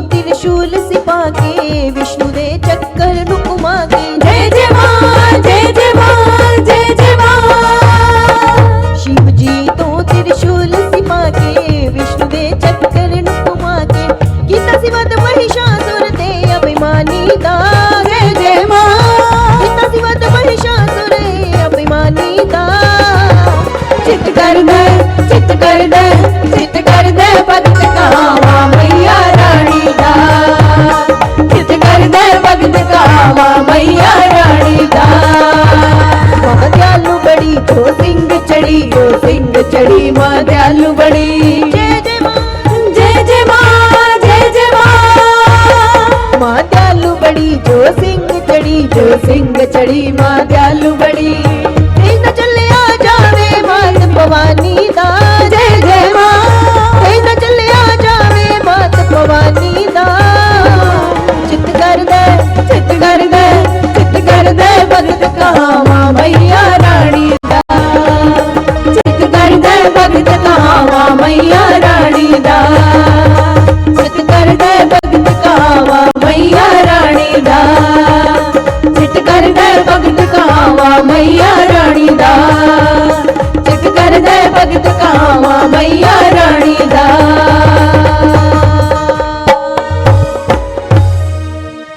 त्रिशूल सिपा के विष्णु दे चक्कर नु घुमा के। जय जय मां जय जय मां जय जय मां। शिव जी तो त्रिशूल सिपा के विष्णु दे चक्कर नु घुमा के। गीता सिवत महिषासुर ते अभिमानी दा। जय जय मां। गीता सिवत महिषासुर अभिमानी दा। चित कर दे चित कर दे चित कर दे भक्त कावा मैया रानी दा। चित कर दे भक्त कावा मैया रानी दा। मां दयालु बड़ी जो सिंह चढ़ी जो सिंह चढ़ी मां दयालु बड़ी। जय जय मां जय जय मां जय जय मां। मां दयालु बड़ी जो सिंह चढ़ी जो सिंह चढ़ी मां दयालु बड़ी। तेज न चले आ जावे मात भवानी दा। जय जय मां। तेज न चले आ जावे मात भवानी दा। चित कर दे चित कर दे चित कर दे भक्त कावा मैया रानी दा। चित कर दे भक्त कावा मैया रानी दा। चित कर दे भक्त कावा मैया रानी दा। चित कर दे भक्त कावा मैया रानी दा। चित कर दे भक्त कावा मैया रानी दा।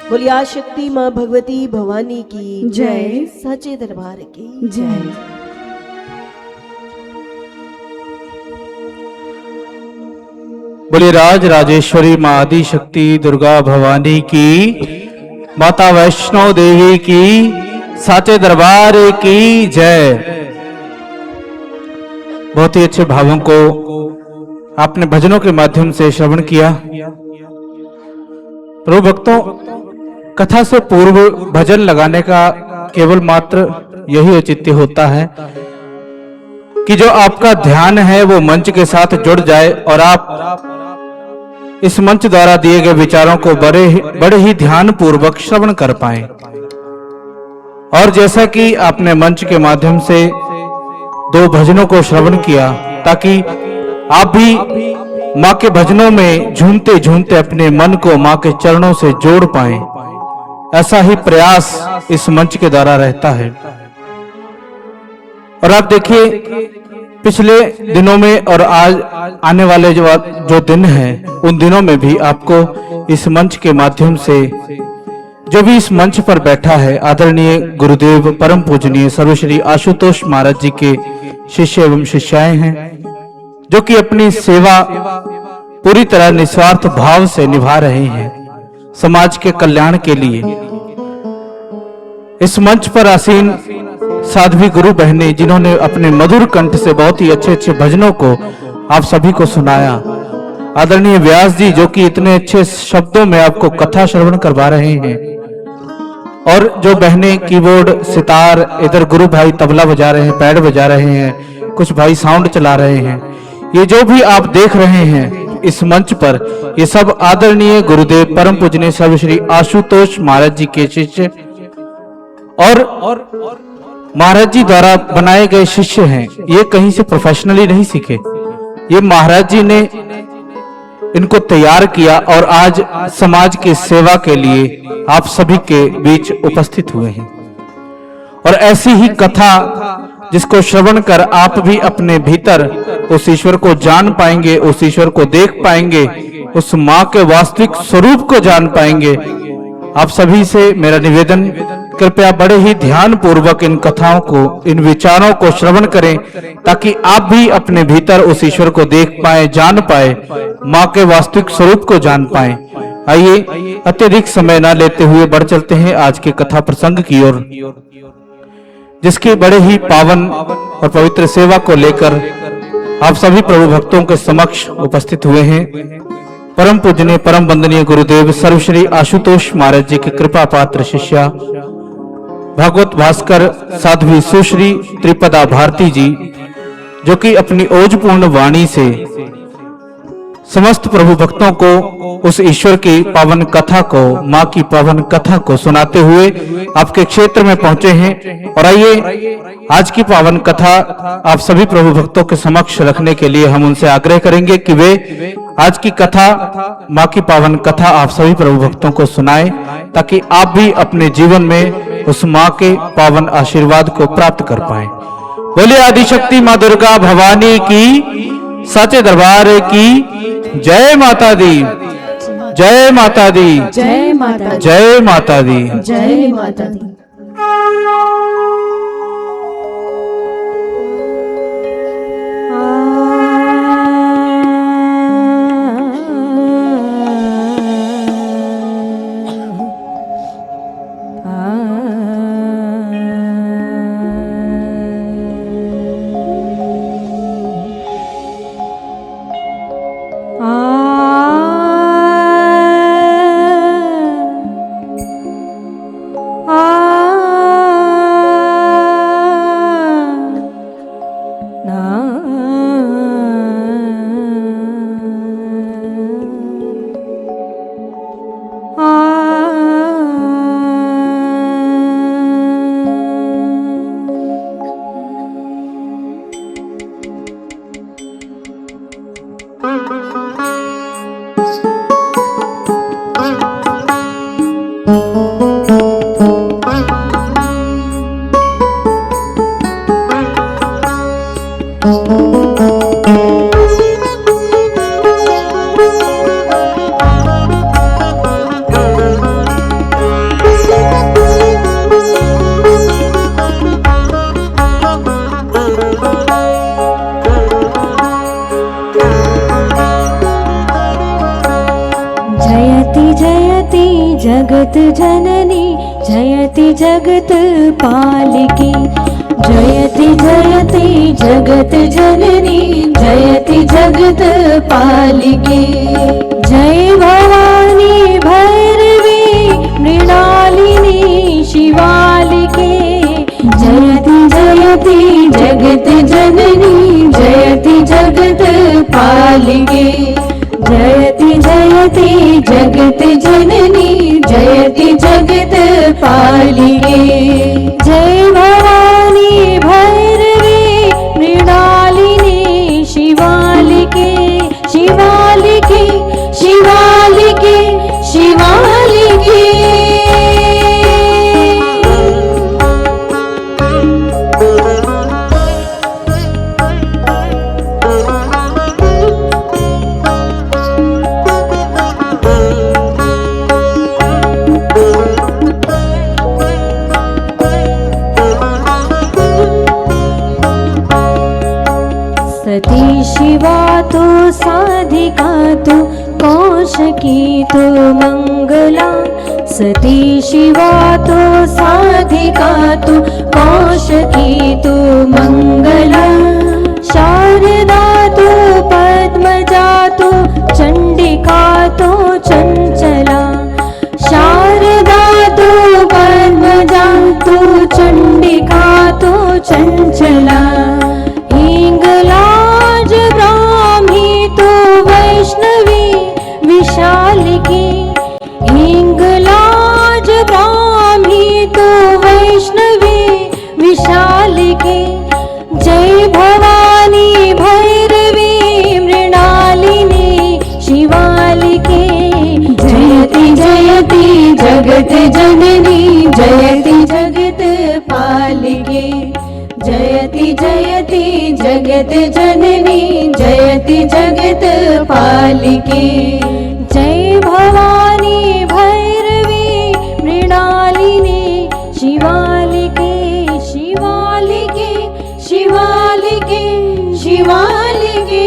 बोलिए आशक्ति मां भगवती भवानी की जय। सच्चे दरबार की जय। बोलिए राज राजेश्वरी मां आदि शक्ति दुर्गा भवानी की, माता वैष्णो देवी की, साचे दरबार की जय। बहुत ही अच्छे भावों को आपने भजनों के माध्यम से श्रवण किया। प्रभु भक्तों, कथा से पूर्व भजन लगाने का केवल मात्र यही औचित्य होता है कि जो आपका ध्यान है वो मंच के साथ जुड़ जाए और आप इस मंच द्वारा दिए गए विचारों को बड़े ही ध्यान पूर्वक श्रवण कर पाए। और जैसा कि आपने मंच के माध्यम से 2 भजनों को श्रवण किया, ताकि आप भी मां के भजनों में झूमते झूमते अपने मन को मां के चरणों से जोड़ पाएं, ऐसा ही प्रयास इस मंच के द्वारा रहता है। और आप देखिए, पिछले दिनों में और आज आने वाले जो दिन हैं, उन दिनों में भी आपको इस मंच के माध्यम से जो भी इस मंच पर बैठा है, आदरणीय गुरुदेव परम पूजनीय सर्वश्री आशुतोष महाराज जी के शिष्य एवं शिष्याएं हैं, जो कि अपनी सेवा पूरी तरह निस्वार्थ भाव से निभा रहे हैं समाज के कल्याण के लिए। इस मंच पर आसीन साध्वी गुरु बहनें, जिन्होंने अपने मधुर कंठ से बहुत ही अच्छे अच्छे भजनों को आप सभी को सुनाया। आदरणीय व्यास जी, जो कि इतने अच्छे शब्दों में आपको कथा श्रवण करवा रहे हैं। और जो बहनें कीबोर्ड, सितार, इधर गुरु भाई तबला बजा रहे हैं, पैड बजा रहे हैं, कुछ भाई साउंड चला रहे हैं, ये जो भी आप देख रहे हैं इस मंच पर, ये सब आदरणीय गुरुदेव परम पूजनीय सर्वश्री आशुतोष महाराज जी के शिष्य और महाराज जी द्वारा बनाए गए शिष्य हैं। ये कहीं से प्रोफेशनली नहीं सीखे, ये महाराज जी ने इनको तैयार किया और आज समाज की सेवा के लिए आप सभी के बीच उपस्थित हुए हैं। और ऐसी ही कथा जिसको श्रवण कर आप भी अपने भीतर उस ईश्वर को जान पाएंगे, उस ईश्वर को देख पाएंगे, उस मां के वास्तविक स्वरूप को जान पाएंगे। आप सभी से मेरा निवेदन, कृपया बड़े ही ध्यान पूर्वक इन कथाओं को, इन विचारों को श्रवण करें, ताकि आप भी अपने भीतर उस ईश्वर को देख पाए, जान पाए, मां के वास्तविक स्वरूप को जान पाए। आइए अत्यधिक समय न लेते हुए बढ़ चलते हैं आज के कथा प्रसंग की ओर, जिसकी बड़े ही पावन और पवित्र सेवा को लेकर आप सभी प्रभु भक्तों के समक्ष उपस्थित हुए हैं। परम पूजनीय परम वंदनीय गुरुदेव सर्वश्री आशुतोष महाराज जी के कृपा पात्र शिष्या भागवत भास्कर साध्वी सुश्री त्रिपदा भारती जी, जो कि अपनी ओजपूर्ण वाणी से समस्त प्रभु भक्तों को उस ईश्वर की पावन कथा को, माँ की पावन कथा को सुनाते हुए आपके क्षेत्र में पहुंचे हैं। और आइए आज की पावन कथा आप सभी प्रभु भक्तों के समक्ष रखने के लिए हम उनसे आग्रह करेंगे कि वे आज की कथा, माँ की पावन कथा आप सभी प्रभु भक्तों को सुनाएं, ताकि आप भी अपने जीवन में उस माँ के पावन आशीर्वाद को प्राप्त कर पाएं। बोलिए आदिशक्ति माँ दुर्गा भवानी की, साचे दरबार की जय माता दी, जय माता दी, जय माता, जय माता दी। जय माता दी। जगत जननी जयति जगत पालिकी, जयति जयति जगत जननी जयति जगत पालिकी। जय भवानी भैरवी मृणालिनी शिवालिके, जयति जयति जगत जननी जयति जगत पालिके, जयति जयति जगत जननी जयति जगत पालिके। जय भवानी भैरवी मृणालिनी शिवालिके, शिवालिके शिवालिके शिवालिके। सती शिवा तो साधिका तो कौशकी तो मंगला, सती शिवा तो साधिका तो कौशकी तो मंगला। शारदा तो पद्मजा तो चंडिका तो चंचला, शारदा तो पद्मजा तो चंडिका तो चंचला। हिंगलाज ब्राह्मी तो वैष्णवी विशालिकी, हिंगलाज ब्राह्मी तो वैष्णवी विशालिकी। जय भवानी भैरवी मृणालिनी शिवालिके, जयति जयति जगत जननी जयति जगत पालिके, जयति जयति जगत जननी जयति जगत पालिके। जय भवानी भैरवी मृणालिनी शिवालिके, शिवालिके शिवालिके शिवालिके।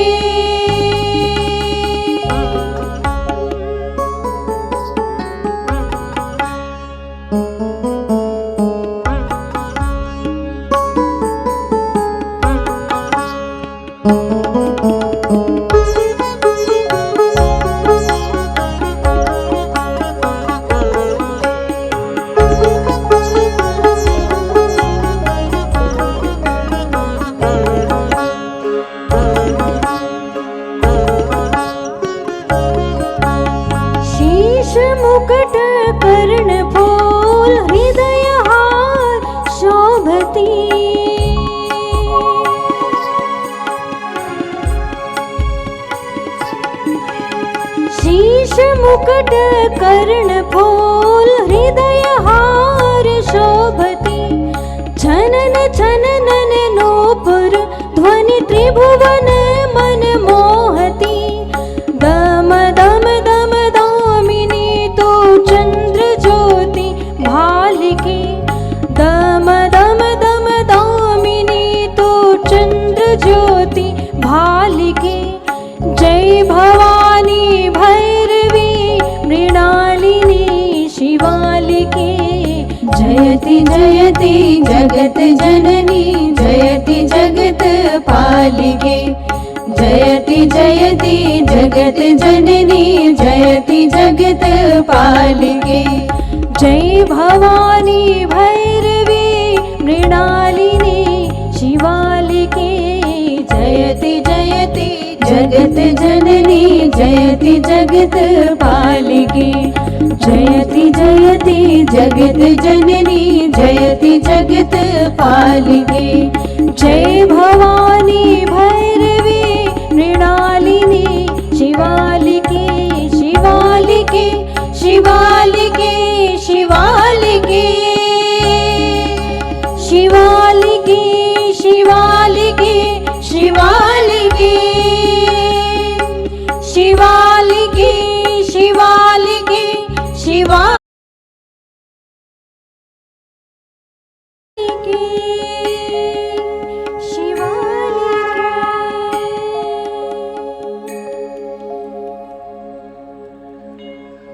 मुकुट कर्ण फूल हृदय हार शोभती। शीश मुकुट कर्ण फूल हृदय हार शोभती। छनन छननन नूपुर ध्वनि त्रिभुवन मन मोहती। दम दम दम दामिनी तो चंद्र ज्योति भालिके। दम दम दम दामिनी तो चंद्र ज्योति भालिके। जय भवानी भैरवी मृणालिनी शिवालिके। जयति जयति जगत जननी जयति जगत पालिके। जयति जयति जगत जननी जयति जगत पालिके। जय भवानी भैरवी मृणालिनी शिवालिके। जयति जयति जगत जननी जयति जगत पालिके। जयति जयति जगत जननी जयति जगत पालिके। जय भवानी भैरवी मृणालिनी शिवालिके। शिवालिके शिवालिके शिवालिके। शिवालिके शिवालिके शिवालिके। शिवालिके शिवालिके शिवालिके।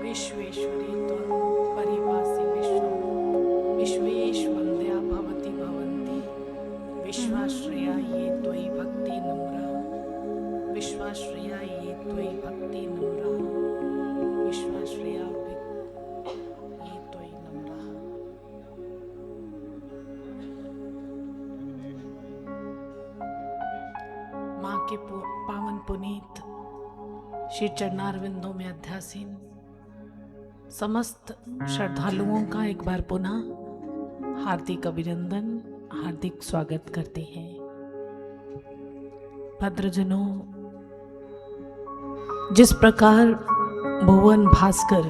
विश्वेश्वरी त्वं परिपासि विश्वं विश्वेश्वन्द्या भवति भवन्ति। विश्वाश्रया ये त्वयि भक्ति नम्रा। विश्वाश्रया ये त्वयि भक्ति नम्रा। विश्वाश्रया ये त्वयि नम्रा। माँ के पावन पुनीत श्री चरणारविंदों में अध्यासीन समस्त श्रद्धालुओं का एक बार पुनः हार्दिक अभिनंदन, हार्दिक स्वागत करते हैं। भद्रजनों, जिस प्रकार भुवन भास्कर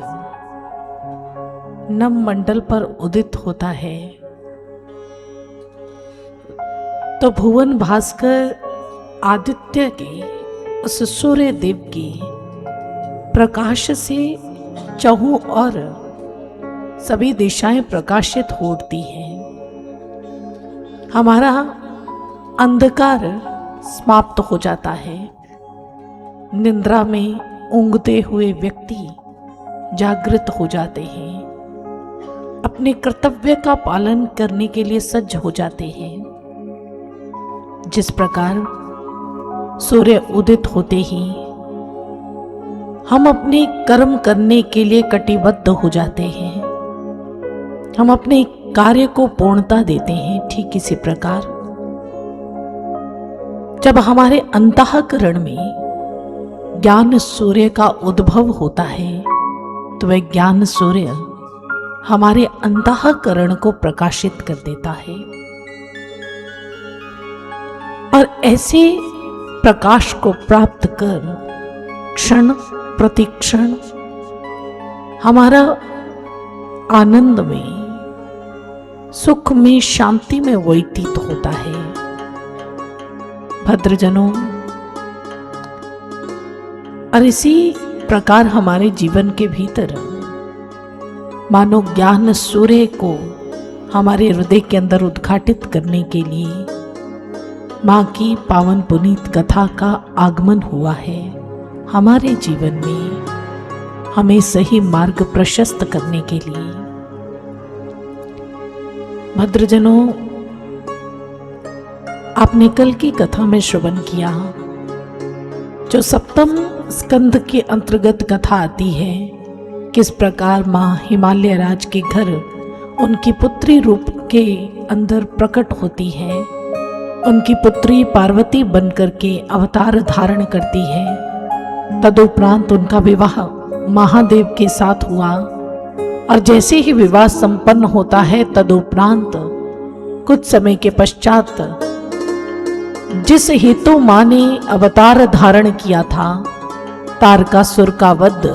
नम मंडल पर उदित होता है, तो भुवन भास्कर आदित्य के उस सूर्य देव के प्रकाश से चहु और सभी दिशाएं प्रकाशित होती हैं। हमारा अंधकार समाप्त हो जाता है। निद्रा में ऊँघते हुए व्यक्ति जागृत हो जाते हैं, अपने कर्तव्य का पालन करने के लिए सज्ज हो जाते हैं। जिस प्रकार सूर्य उदित होते ही हम अपने कर्म करने के लिए कटिबद्ध हो जाते हैं, हम अपने कार्य को पूर्णता देते हैं। ठीक इसी प्रकार जब हमारे अंतःकरण में ज्ञान सूर्य का उद्भव होता है, तो वह ज्ञान सूर्य हमारे अंतःकरण को प्रकाशित कर देता है। और ऐसे प्रकाश को प्राप्त कर क्षण प्रतिक्षण हमारा आनंद में, सुख में, शांति में व्यतीत होता है। भद्रजनों, और इसी प्रकार हमारे जीवन के भीतर मानो ज्ञान सूर्य को हमारे हृदय के अंदर उद्घाटित करने के लिए माँ की पावन पुनीत कथा का आगमन हुआ है। हमारे जीवन में हमें सही मार्ग प्रशस्त करने के लिए। भद्रजनों, आपने कल की कथा में श्रवण किया, जो सप्तम स्कंद के अंतर्गत कथा आती है, किस प्रकार माँ हिमालय राज के घर उनकी पुत्री रूप के अंदर प्रकट होती है। उनकी पुत्री पार्वती बनकर के अवतार धारण करती है। तदुपरांत उनका विवाह महादेव के साथ हुआ और जैसे ही विवाह संपन्न होता है तदुपरांत कुछ समय के पश्चात जिस हेतु मां ने अवतार धारण किया था, तारकासुर का वध,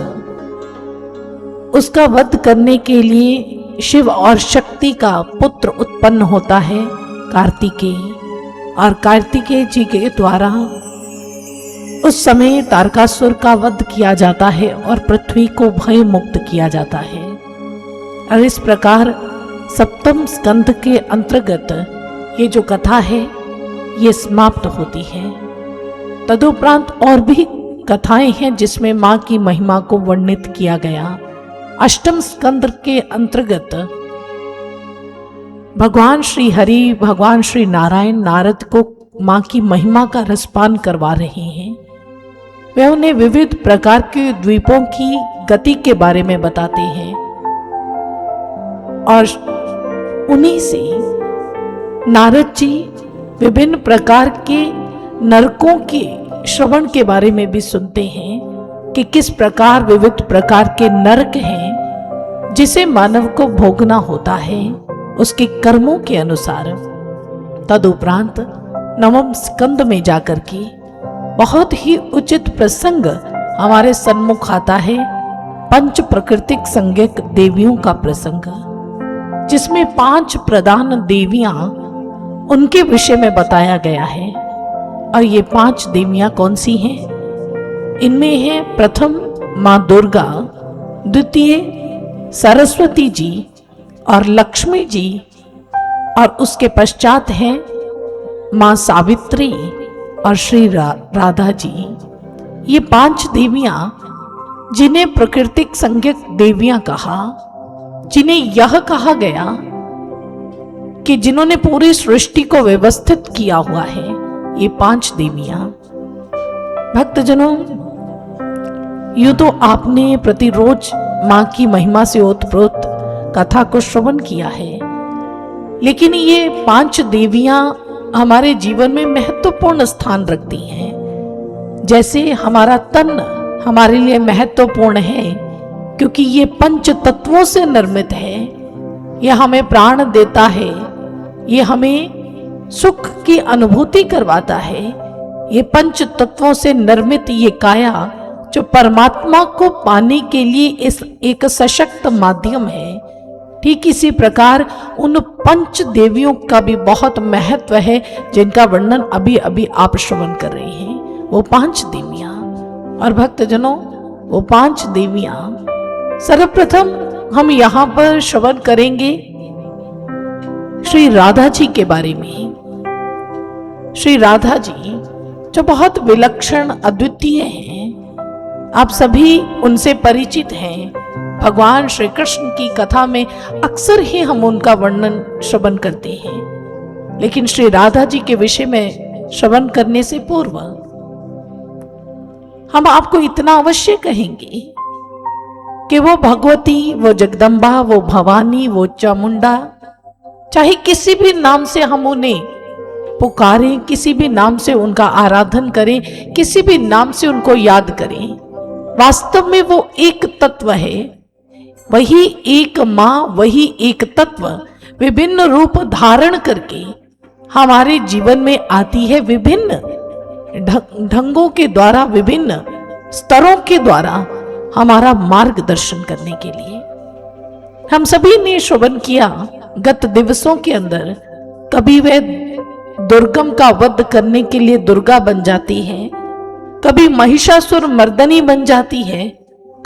उसका वध करने के लिए शिव और शक्ति का पुत्र उत्पन्न होता है कार्तिकेय, और कार्तिकेय जी के द्वारा उस समय तारकासुर का वध किया जाता है और पृथ्वी को भय मुक्त किया जाता है। और इस प्रकार सप्तम स्कंध के अंतर्गत ये जो कथा है ये समाप्त होती है। तदुपरांत और भी कथाएं हैं जिसमें मां की महिमा को वर्णित किया गया। अष्टम स्कंद के अंतर्गत भगवान श्री हरि, भगवान श्री नारायण नारद को मां की महिमा का रसपान करवा रहे हैं। वे उन्हें विविध प्रकार के द्वीपों की गति के बारे में बताते हैं और उन्हीं से नारद जी विभिन्न प्रकार के नरकों के श्रवण के बारे में भी सुनते हैं कि किस प्रकार विविध प्रकार के नरक हैं जिसे मानव को भोगना होता है उसके कर्मों के अनुसार। तदुपरांत नवम स्कंद में जाकर के बहुत ही उचित प्रसंग हमारे सन्मुख आता है, पंच प्रकृतिक संज्ञक देवियों का प्रसंग, जिसमें 5 प्रधान देवियां उनके विषय में बताया गया है। और ये 5 देवियां कौन सी हैं? इनमें है प्रथम मां दुर्गा, द्वितीय सरस्वती जी और लक्ष्मी जी, और उसके पश्चात हैं मां सावित्री और श्री राधा जी। ये 5 देवियां जिन्हें प्राकृतिक संज्ञक देवियां कहा, जिन्हें यह कहा गया कि जिन्होंने पूरी सृष्टि को व्यवस्थित किया हुआ है, ये 5 देवियां। भक्तजनों, यूं तो आपने प्रतिरोज मां की महिमा से ओतप्रोत कथा को श्रवण किया है, लेकिन ये 5 देवियां हमारे जीवन में महत्वपूर्ण स्थान रखती हैं। जैसे हमारा तन हमारे लिए महत्वपूर्ण है क्योंकि ये 5 तत्वों से निर्मित है। यह हमें प्राण देता है, ये हमें सुख की अनुभूति करवाता है। ये 5 तत्वों से निर्मित ये काया जो परमात्मा को पाने के लिए इस एक सशक्त माध्यम है, ठीक इसी प्रकार उन 5 देवियों का भी बहुत महत्व है जिनका वर्णन अभी अभी आप श्रवण कर रहे हैं। वो 5 देवियां और भक्तजनों, वो 5 देवियां सर्वप्रथम हम यहां पर श्रवण करेंगे श्री राधा जी के बारे में। श्री राधा जी जो बहुत विलक्षण अद्वितीय हैं, आप सभी उनसे परिचित हैं। भगवान श्री कृष्ण की कथा में अक्सर ही हम उनका वर्णन श्रवण करते हैं, लेकिन श्री राधा जी के विषय में श्रवण करने से पूर्व हम आपको इतना अवश्य कहेंगे कि वो भगवती, वो जगदम्बा, वो भवानी, वो चामुंडा, चाहे किसी भी नाम से हम उन्हें पुकारें, किसी भी नाम से उनका आराधन करें, किसी भी नाम से उनको याद करें, वास्तव में वो एक तत्व है। वही एक मां, वही एक तत्व विभिन्न रूप धारण करके हमारे जीवन में आती है, विभिन्न ढंगों के द्वारा, विभिन्न स्तरों के द्वारा हमारा मार्गदर्शन करने के लिए। हम सभी ने श्रवण किया गत दिवसों के अंदर, कभी वह दुर्गम का वध करने के लिए दुर्गा बन जाती है, कभी महिषासुर मर्दनी बन जाती है,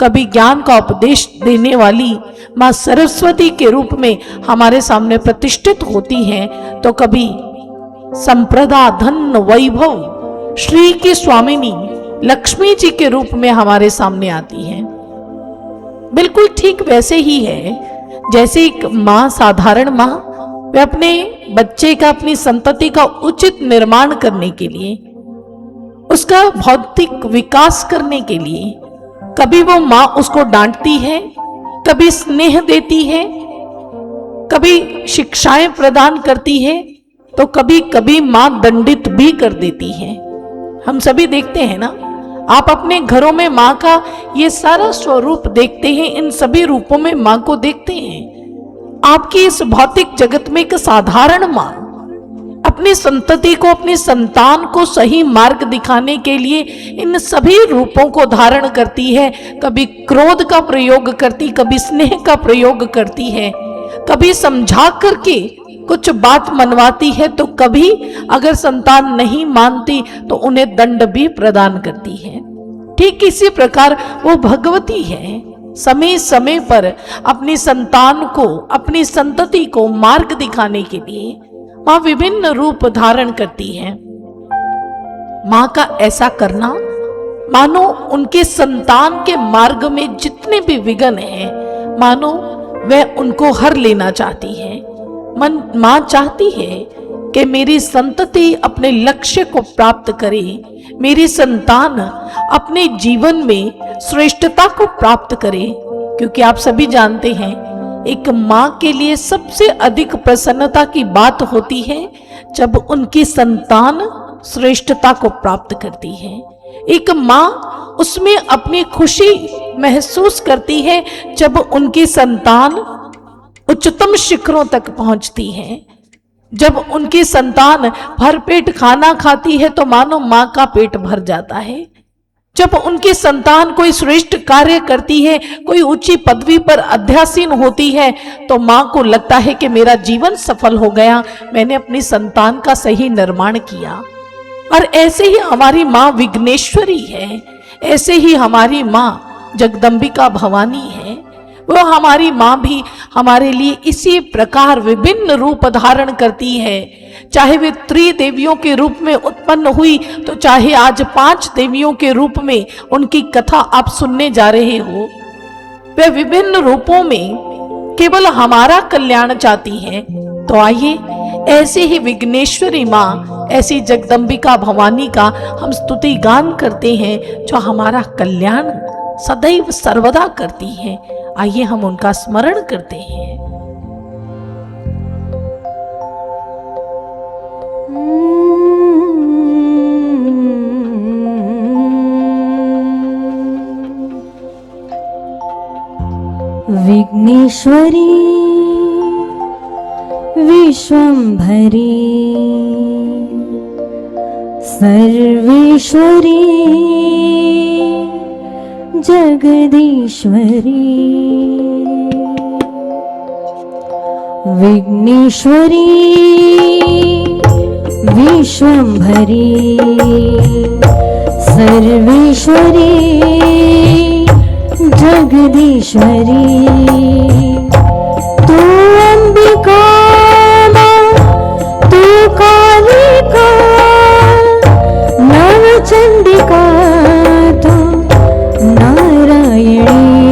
कभी ज्ञान का उपदेश देने वाली मां सरस्वती के रूप में हमारे सामने प्रतिष्ठित होती हैं, तो कभी संप्रदा धन वैभव श्री की स्वामिनी लक्ष्मी जी के रूप में हमारे सामने आती हैं। बिल्कुल ठीक वैसे ही है जैसे एक मां, साधारण मां, वे अपने बच्चे का, अपनी संतति का उचित निर्माण करने के लिए, उसका भौतिक विकास करने के लिए कभी वो मां उसको डांटती है, कभी स्नेह देती है, कभी शिक्षाएं प्रदान करती है, तो कभी कभी मां दंडित भी कर देती है। हम सभी देखते हैं ना, आप अपने घरों में माँ का ये सारा स्वरूप देखते हैं, इन सभी रूपों में माँ को देखते हैं। आपकी इस भौतिक जगत में एक साधारण माँ अपनी संतति को, अपनी संतान को सही मार्ग दिखाने के लिए इन सभी रूपों को धारण करती है। कभी क्रोध का प्रयोग करती, कभी स्नेह का प्रयोग करती है, कभी समझा करके कुछ बात मनवाती है, तो कभी अगर संतान नहीं मानती तो उन्हें दंड भी प्रदान करती है। ठीक इसी प्रकार वो भगवती है, समय समय पर अपनी संतान को, अपनी संतति को मार्ग दिखाने के लिए माँ विभिन्न रूप धारण करती है। माँ का ऐसा करना मानो उनके संतान के मार्ग में जितने भी विघ्न हैं, मानो वह उनको हर लेना चाहती है। माँ चाहती है कि मेरी संतति अपने लक्ष्य को प्राप्त करे, मेरी संतान अपने जीवन में श्रेष्ठता को प्राप्त करे। क्योंकि आप सभी जानते हैं, एक माँ के लिए सबसे अधिक प्रसन्नता की बात होती है जब उनकी संतान श्रेष्ठता को प्राप्त करती है। एक माँ उसमें अपनी खुशी महसूस करती है जब उनकी संतान उच्चतम शिखरों तक पहुंचती है। जब उनकी संतान भरपेट खाना खाती है तो मानो माँ का पेट भर जाता है। जब उनकी संतान कोई श्रेष्ठ कार्य करती है, कोई ऊंची पदवी पर अध्यासीन होती है, तो माँ को लगता है कि मेरा जीवन सफल हो गया, मैंने अपनी संतान का सही निर्माण किया। और ऐसे ही हमारी माँ विघ्नेश्वरी है, ऐसे ही हमारी माँ जगदम्बिका भवानी है। वो हमारी माँ भी हमारे लिए इसी प्रकार विभिन्न रूप धारण करती है। चाहे वे त्रिदेवियों के रूप में उत्पन्न हुई, तो चाहे आज 5 देवियों के रूप में उनकी कथा आप सुनने जा रहे हो, वे विभिन्न रूपों में केवल हमारा कल्याण चाहती है। तो आइए ऐसे ही विघ्नेश्वरी माँ, ऐसी जगदम्बिका भवानी का हम स्तुति गान करते हैं, जो हमारा कल्याण सदैव सर्वदा करती है। आइए हम उनका स्मरण करते हैं। विघ्नेश्वरी विश्वंभरी सर्वेश्वरी जगदीश्वरी विघ्नेश्वरी विश्वंभरी सर्वेश्वरी जगदीश्वरी तू अंबिका तू कालिका नवचंडिका तू नारायणी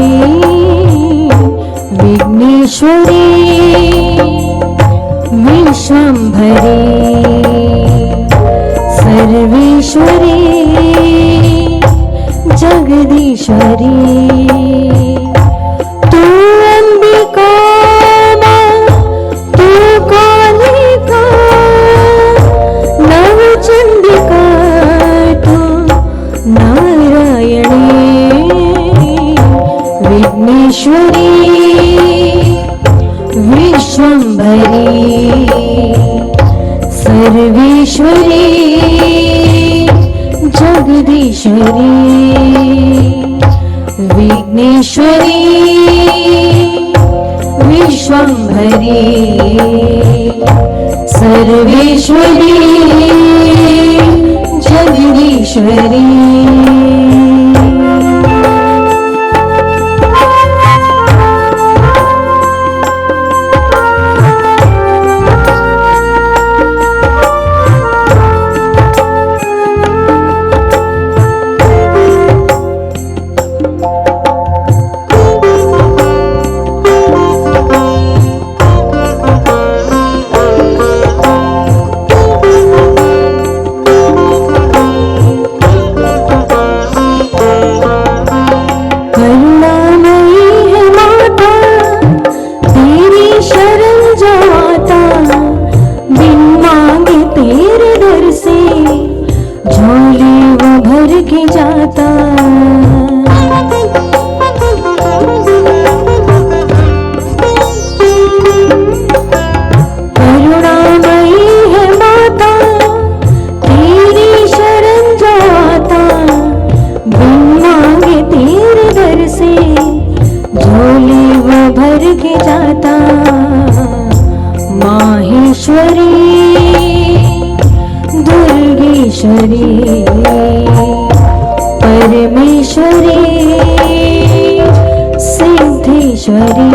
विघ्नेश्वरी विश्वंभरी सर्वेश्वरी जगदीश्वरी तू अंबिका तू कालिका नवचंडिका तू नारायणी विघ्नेश्वरी विश्वंभरी सर्वेश्वरी जगदीश्वरी विघ्नेश्वरी विश्वंभरी सर्वेश्वरी जगदीश्वरी स्वर्ग जाता माहेश्वरी दुर्गेश्वरी परमेश्वरी सिद्धेश्वरी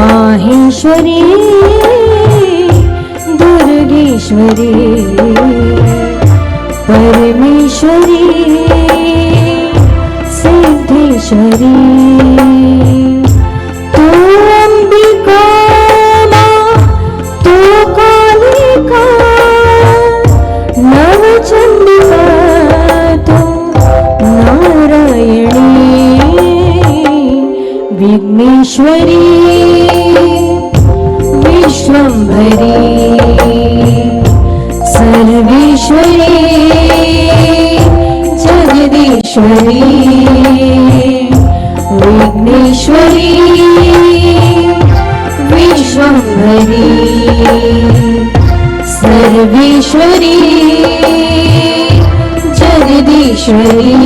माहेश्वरी दुर्गेश्वरी परमेश्वरी सिद्धेश्वरी तू अंबिका मां तू कालिका नवचंडिका तू नारायणी विघ्नेश्वरी विश्वंभरी सर्वेश्वरी जगदीश्वरी विघ्नेश्वरी विश्वंभरी सर्वेश्वरी जगदीश्वरी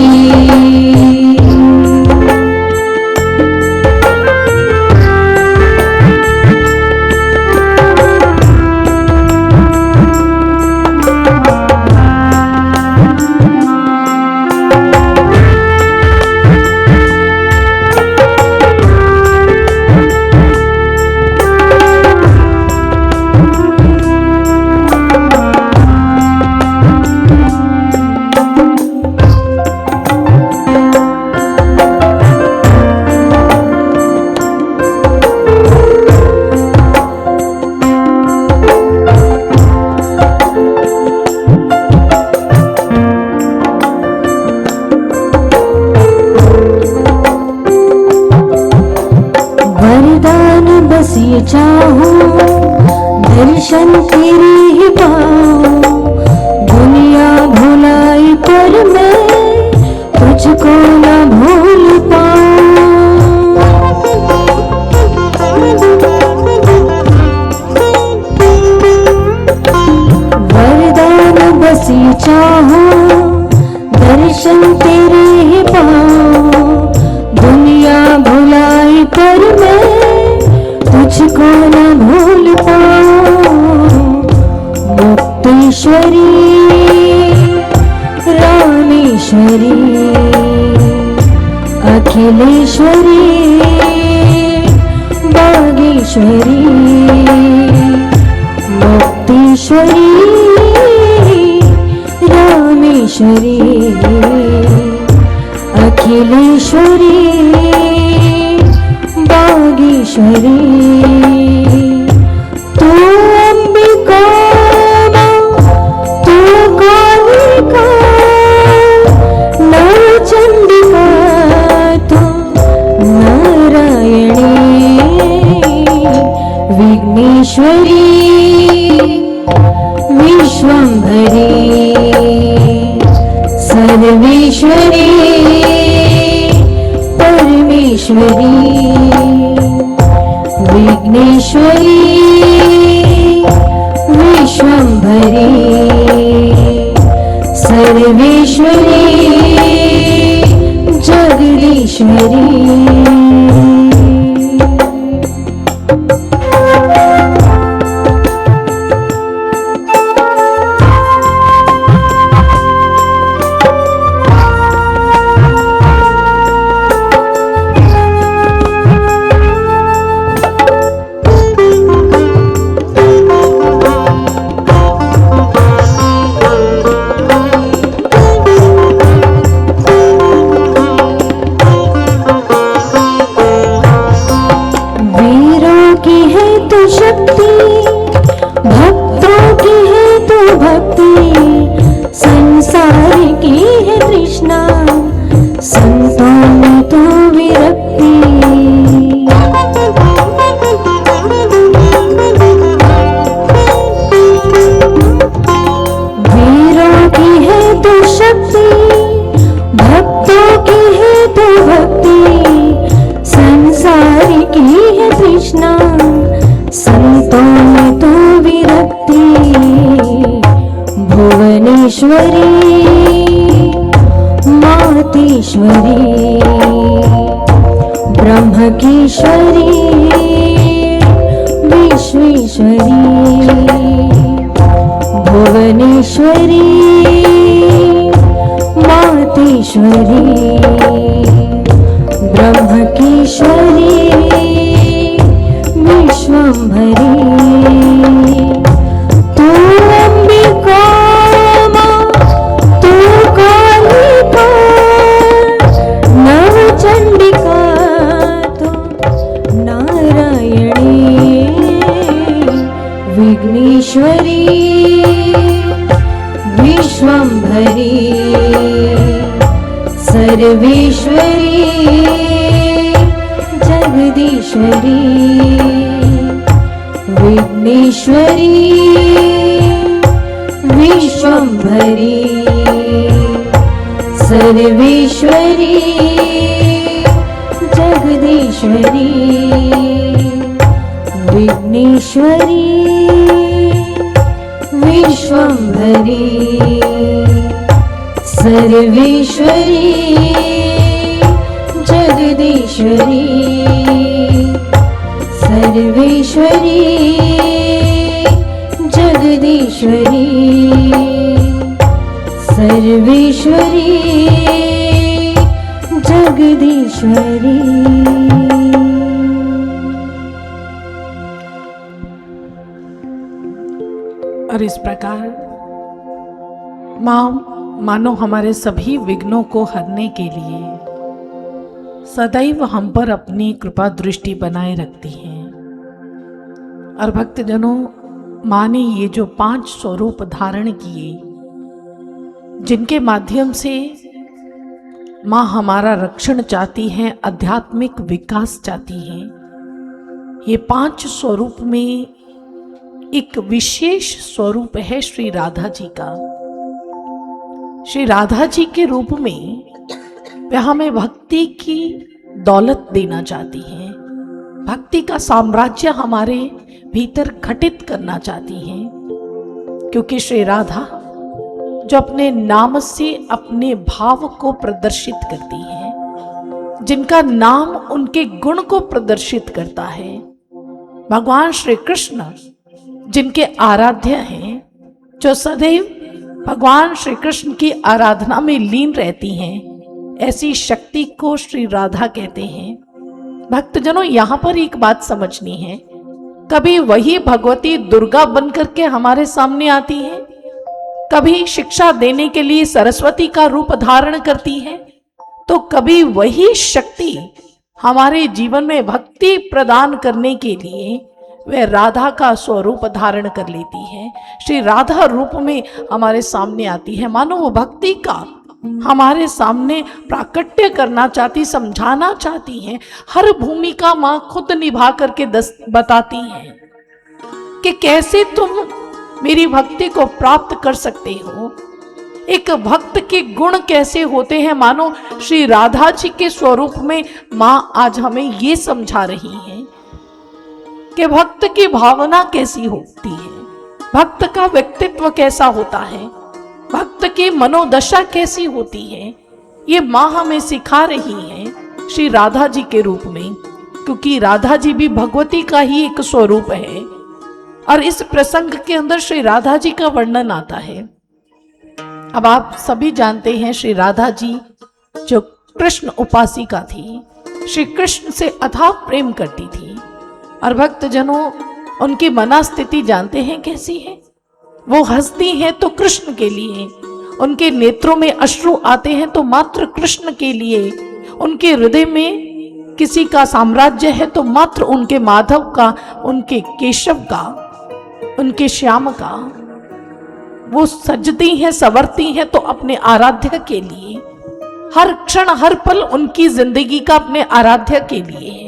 ये चाहूं दर्शन तेरे ही पाऊं दुनिया भुलाई पर मैं तुझको न भूल पाऊं वरदान बस ये चाहूं दर्शन तेरे ही पाऊं दुनिया भुलाई पर मैं तुझको न भूल पाऊं मुक्तेश्वरी रामेश्वरी अखिलेश्वरी बागेश्वरी मुक्तेश्वरी रामेश्वरी अखिलेश्वरी बागेश्वरी तू अंबिका तू कालिका नवचंडिका तू नारायणी विघ्नेश्वरी विश्वंभरी सर्वेश्वरी परमेश्वरी विघ्नेश्वरी विश्वंभरी सर्वेश्वरी जगदीश्वरी भुवनेश्वरी मातेश्वरी ब्रह्मकेश्वरी विश्वेश्वरी भुवनेश्वरी मातेश्वरी ब्रह्मकेश्वरी विश्वंभरी तू अंबिका मां तू कालिका नवचंडिका तू नारायणी विघ्नेश्वरी विश्वंभरी सर्वेश्वरी जगदीश्वरी विघ्नेश्वरी विश्वंभरी सर्वेश्वरी जगदीश्वरी विघ्नेश्वरी विश्वंभरी सर्वेश्वरी जगदीश्वरी सर्वेश्वरी जगदीश्वरी सर्वेश्वरी जगदीश्वरी। और इस प्रकार माँ मानो हमारे सभी विघ्नों को हरने के लिए सदैव हम पर अपनी कृपा दृष्टि बनाए रखती हैं। और भक्तजनों, माँ ने ये जो 5 स्वरूप धारण किए, जिनके माध्यम से माँ हमारा रक्षण चाहती हैं, आध्यात्मिक विकास चाहती हैं, ये 5 स्वरूप में एक विशेष स्वरूप है श्री राधा जी का। श्री राधा जी के रूप में वे हमें भक्ति की दौलत देना चाहती हैं, भक्ति का साम्राज्य हमारे भीतर घटित करना चाहती हैं, क्योंकि श्री राधा जो अपने नाम से अपने भाव को प्रदर्शित करती हैं, जिनका नाम उनके गुण को प्रदर्शित करता है, भगवान श्री कृष्ण जिनके आराध्य हैं, जो सदैव भगवान श्री कृष्ण की आराधना में लीन रहती हैं, ऐसी शक्ति को श्री राधा कहते हैं। भक्तजनों, यहाँ पर एक बात समझनी है, कभी वही भगवती दुर्गा बनकर के हमारे सामने आती है, कभी शिक्षा देने के लिए सरस्वती का रूप धारण करती है, तो कभी वही शक्ति हमारे जीवन में भक्ति प्रदान करने के लिए वह राधा का स्वरूप धारण कर लेती है, श्री राधा रूप में हमारे सामने आती है। मानो वो भक्ति का हमारे सामने प्राकट्य करना चाहती, समझाना चाहती हैं। हर भूमिका माँ खुद निभा करके बताती हैं कि कैसे तुम मेरी भक्ति को प्राप्त कर सकते हो, एक भक्त के गुण कैसे होते हैं। मानो श्री राधा जी के स्वरूप में माँ आज हमें ये समझा रही हैं कि भक्त की भावना कैसी होती है, भक्त का व्यक्तित्व कैसा होता है, भक्त की मनोदशा कैसी होती है। ये माँ हमें सिखा रही है श्री राधा जी के रूप में, क्योंकि राधा जी भी भगवती का ही एक स्वरूप है। और इस प्रसंग के अंदर श्री राधा जी का वर्णन आता है। अब आप सभी जानते हैं श्री राधा जी जो कृष्ण उपासिका थी, श्री कृष्ण से अथाह प्रेम करती थी। और भक्तजनों, उनकी मनस्थिति जानते हैं कैसी है। वो हंसती हैं तो कृष्ण के लिए, उनके नेत्रों में अश्रु आते हैं तो मात्र कृष्ण के लिए, उनके हृदय में किसी का साम्राज्य है तो मात्र उनके माधव का, उनके केशव का, उनके श्याम का। वो सजती हैं, संवरती हैं तो अपने आराध्य के लिए, हर क्षण हर पल उनकी जिंदगी का अपने आराध्य के लिए है।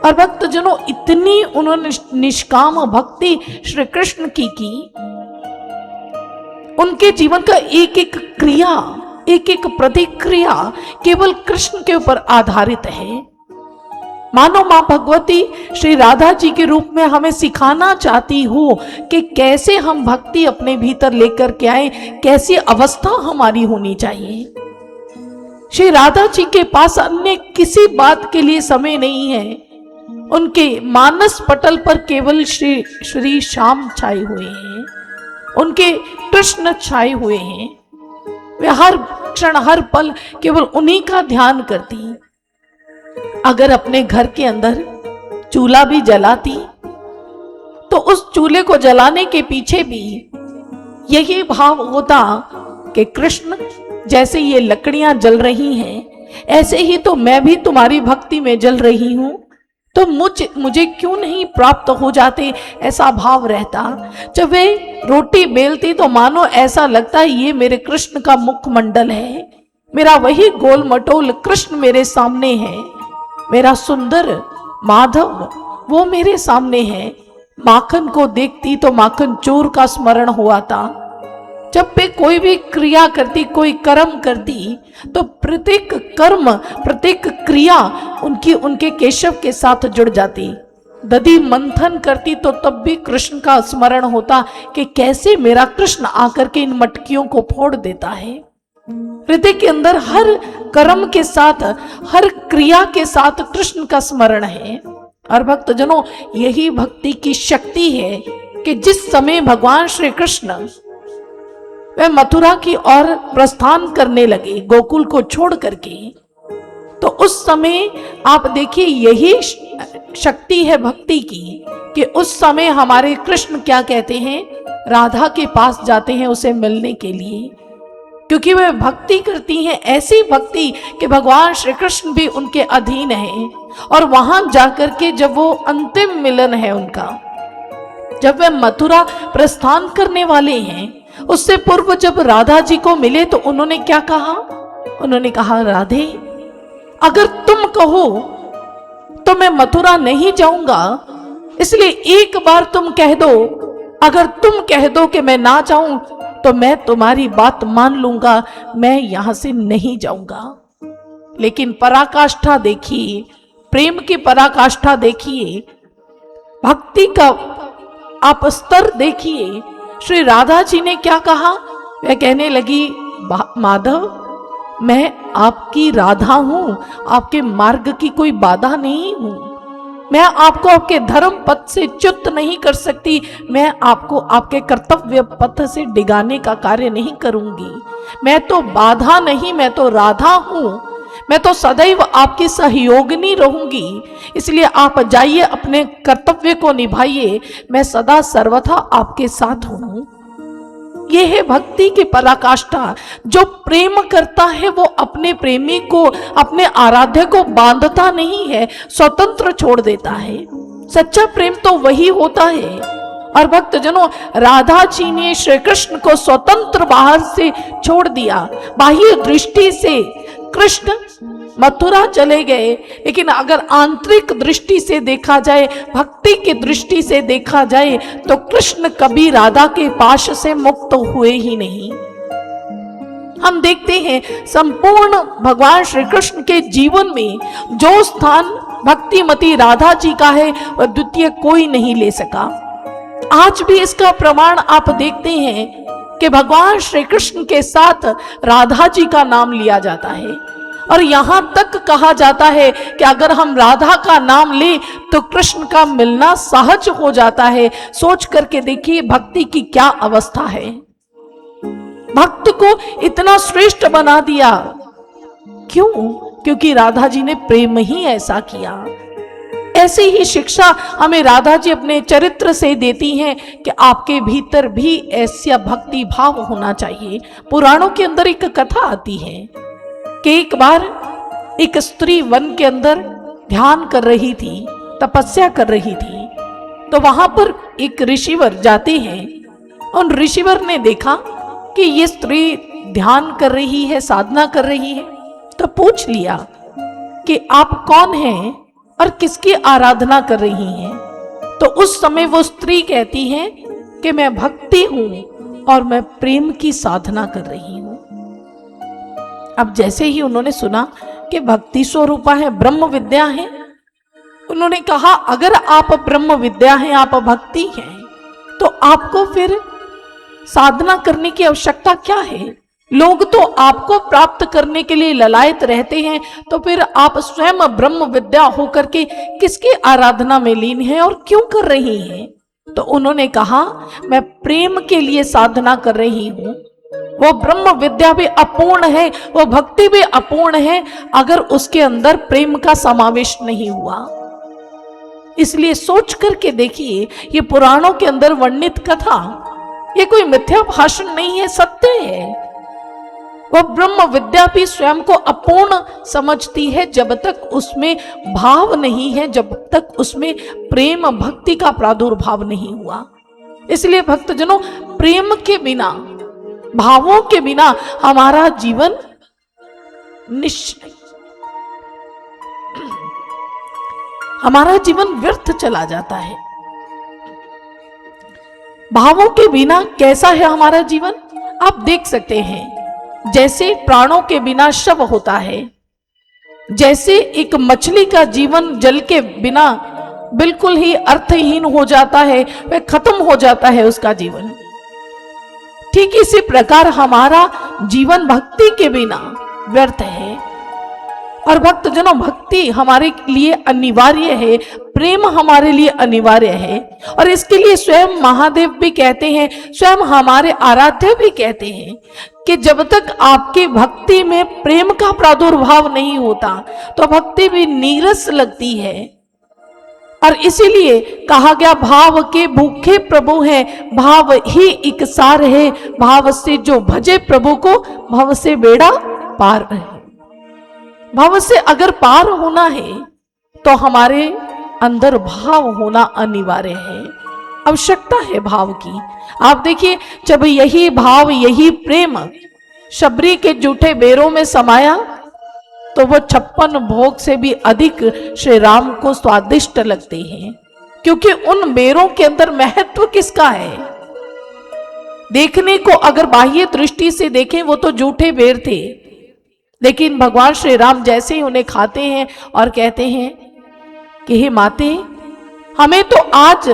और भक्तजनों, इतनी उन्होंने निष्काम भक्ति श्री कृष्ण की उनके जीवन का एक एक क्रिया, एक एक प्रतिक्रिया केवल कृष्ण के ऊपर आधारित है। मानो मां भगवती श्री राधा जी के रूप में हमें सिखाना चाहती हो कि कैसे हम भक्ति अपने भीतर लेकर के आए, कैसी अवस्था हमारी होनी चाहिए। श्री राधा जी के पास अन्य किसी बात के लिए समय नहीं है। उनके मानस पटल पर केवल श्री श्याम छाए हुए हैं, उनके कृष्ण छाए हुए हैं। वे हर क्षण हर पल केवल उन्हीं का ध्यान करती। अगर अपने घर के अंदर चूल्हा भी जलाती तो उस चूल्हे को जलाने के पीछे भी यही भाव होता कि कृष्ण, जैसे ये लकड़ियां जल रही हैं ऐसे ही तो मैं भी तुम्हारी भक्ति में जल रही हूं, तो मुझे क्यों नहीं प्राप्त हो जाते, ऐसा भाव रहता। जब वे रोटी बेलती तो मानो ऐसा लगता है ये मेरे कृष्ण का मुखमंडल है, मेरा वही गोल मटोल कृष्ण मेरे सामने है, मेरा सुंदर माधव वो मेरे सामने है। माखन को देखती तो माखन चोर का स्मरण हुआ था। जब वे कोई भी क्रिया करती, कोई कर्म करती, तो प्रत्येक कर्म प्रत्येक क्रिया उनके केशव के साथ जुड़ जाती। दधि मंथन करती तो तब भी कृष्ण का स्मरण होता कि कैसे मेरा कृष्ण आकर के इन मटकियों को फोड़ देता है। हृदय के अंदर हर कर्म के साथ, हर क्रिया के साथ कृष्ण का स्मरण है। और भक्तजनों, यही भक्ति की शक्ति है कि जिस समय भगवान श्री कृष्ण वे मथुरा की ओर प्रस्थान करने लगे गोकुल को छोड़ करके, तो उस समय आप देखिए यही शक्ति है भक्ति की कि उस समय हमारे कृष्ण क्या कहते हैं, राधा के पास जाते हैं उसे मिलने के लिए, क्योंकि वे भक्ति करती हैं, ऐसी भक्ति कि भगवान श्री कृष्ण भी उनके अधीन हैं। और वहां जाकर के जब वो अंतिम मिलन है उनका, जब वे मथुरा प्रस्थान करने वाले हैं, उससे पूर्व जब राधा जी को मिले तो उन्होंने क्या कहा, उन्होंने कहा राधे अगर तुम कहो तो मैं मथुरा नहीं जाऊंगा, इसलिए एक बार तुम कह दो, अगर तुम कह दो कि मैं ना जाऊं तो मैं तुम्हारी बात मान लूंगा, मैं यहां से नहीं जाऊंगा। लेकिन पराकाष्ठा देखिए, प्रेम की पराकाष्ठा देखिए, भक्ति का आप स्तर देखिए। श्री राधा जी ने क्या कहा, वह कहने लगी माधव मैं आपकी राधा हूं, आपके मार्ग की कोई बाधा नहीं हूं, मैं आपको आपके धर्म पथ से च्युत नहीं कर सकती, मैं आपको आपके कर्तव्य पथ से डिगाने का कार्य नहीं करूंगी। मैं तो बाधा नहीं, मैं तो राधा हूं, मैं तो सदैव आपकी सहयोगिनी रहूंगी, इसलिए आप जाइए अपने कर्तव्य को निभाइए, मैं सदा सर्वथा आपके साथ हूं। यह है भक्ति की पराकाष्ठा। जो प्रेम करता है वो अपने प्रेमी को, अपने आराध्य को बांधता नहीं है, स्वतंत्र छोड़ देता है। सच्चा प्रेम तो वही होता है। और भक्तजनों, राधा जी ने श्री कृष्ण को स्वतंत्र बाहर से छोड़ दिया, बाह्य दृष्टि से कृष्ण मथुरा चले गए, लेकिन अगर आंतरिक दृष्टि से देखा जाए, भक्ति की दृष्टि से देखा जाए, तो कृष्ण कभी राधा के पाश से मुक्त हुए ही नहीं। हम देखते हैं संपूर्ण भगवान श्री कृष्ण के जीवन में जो स्थान भक्तिमती राधा जी का है वह द्वितीय कोई नहीं ले सका। आज भी इसका प्रमाण आप देखते हैं कि भगवान श्री कृष्ण के साथ राधा जी का नाम लिया जाता है, और यहां तक कहा जाता है कि अगर हम राधा का नाम लें तो कृष्ण का मिलना सहज हो जाता है। सोच करके देखिए भक्ति की क्या अवस्था है। भक्त को इतना श्रेष्ठ बना दिया, क्यों? क्योंकि राधा जी ने प्रेम ही ऐसा किया। ऐसी ही शिक्षा हमें राधा जी अपने चरित्र से देती हैं कि आपके भीतर भी ऐसा भक्ति भाव होना चाहिए। पुराणों के अंदर एक कथा आती है कि एक बार एक स्त्री वन के अंदर ध्यान कर रही थी, तपस्या कर रही थी, तो वहां पर एक ऋषिवर जाते हैं। उन ऋषिवर ने देखा कि ये स्त्री ध्यान कर रही है, साधना कर रही है, तो पूछ लिया कि आप कौन हैं और किसकी आराधना कर रही हैं। तो उस समय वो स्त्री कहती है कि मैं भक्ति हूं और मैं प्रेम की साधना कर रही हूं। अब जैसे ही उन्होंने सुना कि भक्ति स्वरूपा है, ब्रह्म विद्या है, उन्होंने कहा अगर आप ब्रह्म विद्या हैं, आप भक्ति हैं, तो आपको फिर साधना करने की आवश्यकता क्या है? लोग तो आपको प्राप्त करने के लिए ललायत रहते हैं, तो फिर आप स्वयं ब्रह्म विद्या होकर के किसकी आराधना में लीन हैं और क्यों कर रही हैं? तो उन्होंने कहा, मैं प्रेम के लिए साधना कर रही हूं। वो ब्रह्म विद्या भी अपूर्ण है, वो भक्ति भी अपूर्ण है अगर उसके अंदर प्रेम का समावेश नहीं हुआ। इसलिए सोच करके देखिए, ये पुराणों के अंदर वर्णित कथा ये कोई मिथ्या भाषण नहीं है, सत्य है। वह ब्रह्म विद्या भी स्वयं को अपूर्ण समझती है जब तक उसमें भाव नहीं है, जब तक उसमें प्रेम भक्ति का प्रादुर्भाव नहीं हुआ। इसलिए भक्तजनों, प्रेम के बिना, भावों के बिना हमारा जीवन निश्चय, हमारा जीवन व्यर्थ चला जाता है। भावों के बिना कैसा है हमारा जीवन, आप देख सकते हैं। जैसे प्राणों के बिना शव होता है, जैसे एक मछली का जीवन जल के बिना बिल्कुल ही अर्थहीन हो जाता है, वह खत्म हो जाता है उसका जीवन। ठीक इसी प्रकार हमारा जीवन भक्ति के बिना व्यर्थ है। और भक्तजनों, भक्ति हमारे लिए अनिवार्य है, प्रेम हमारे लिए अनिवार्य है। और इसके लिए स्वयं महादेव भी कहते हैं, स्वयं हमारे आराध्य भी कहते हैं कि जब तक आपकी भक्ति में प्रेम का प्रादुर्भाव नहीं होता तो भक्ति भी नीरस लगती है। और इसीलिए कहा गया, भाव के भूखे प्रभु हैं, भाव ही एक सार है, भाव से जो भजे प्रभु को भव से बेड़ा पार है। भाव से अगर पार होना है तो हमारे अंदर भाव होना अनिवार्य है, आवश्यकता है भाव की। आप देखिए, जब यही भाव, यही प्रेम शबरी के जूठे बेरों में समाया तो वो 56 भोग से भी अधिक श्री राम को स्वादिष्ट लगते हैं, क्योंकि उन बेरों के अंदर महत्व किसका है? देखने को अगर बाह्य दृष्टि से देखें वो तो जूठे बेर थे, लेकिन भगवान श्री राम जैसे ही उन्हें खाते हैं और कहते हैं कि हे माते, हमें तो आज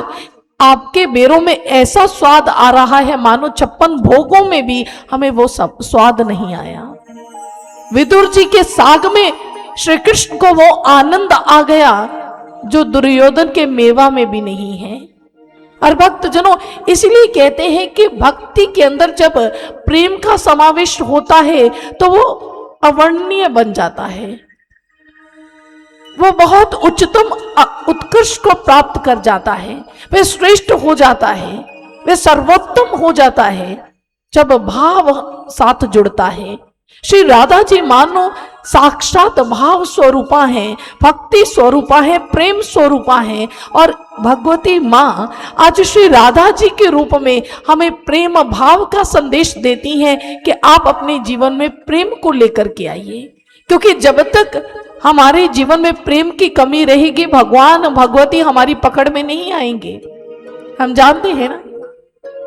आपके बेरों में ऐसा स्वाद आ रहा है मानो 56 भोगों में भी हमें वो सब स्वाद नहीं आया। विदुर जी के साग में श्री कृष्ण को वो आनंद आ गया जो दुर्योधन के मेवा में भी नहीं है। और भक्तजनों, इसलिए कहते हैं कि भक्ति के अंदर जब प्रेम का समावेश होता है तो वो अवर्णनीय बन जाता है, वो बहुत उच्चतम उत्कर्ष को प्राप्त कर जाता है, वह श्रेष्ठ हो जाता है, वह सर्वोत्तम हो जाता है जब भाव साथ जुड़ता है। श्री राधा जी मानो साक्षात भाव स्वरूपा हैं, भक्ति स्वरूपा है, प्रेम स्वरूपा है। और भगवती माँ आज श्री राधा जी के रूप में हमें प्रेम भाव का संदेश देती हैं कि आप अपने जीवन में प्रेम को लेकर के आइए, क्योंकि जब तक हमारे जीवन में प्रेम की कमी रहेगी, भगवान भगवती हमारी पकड़ में नहीं आएंगे। हम जानते हैं ना,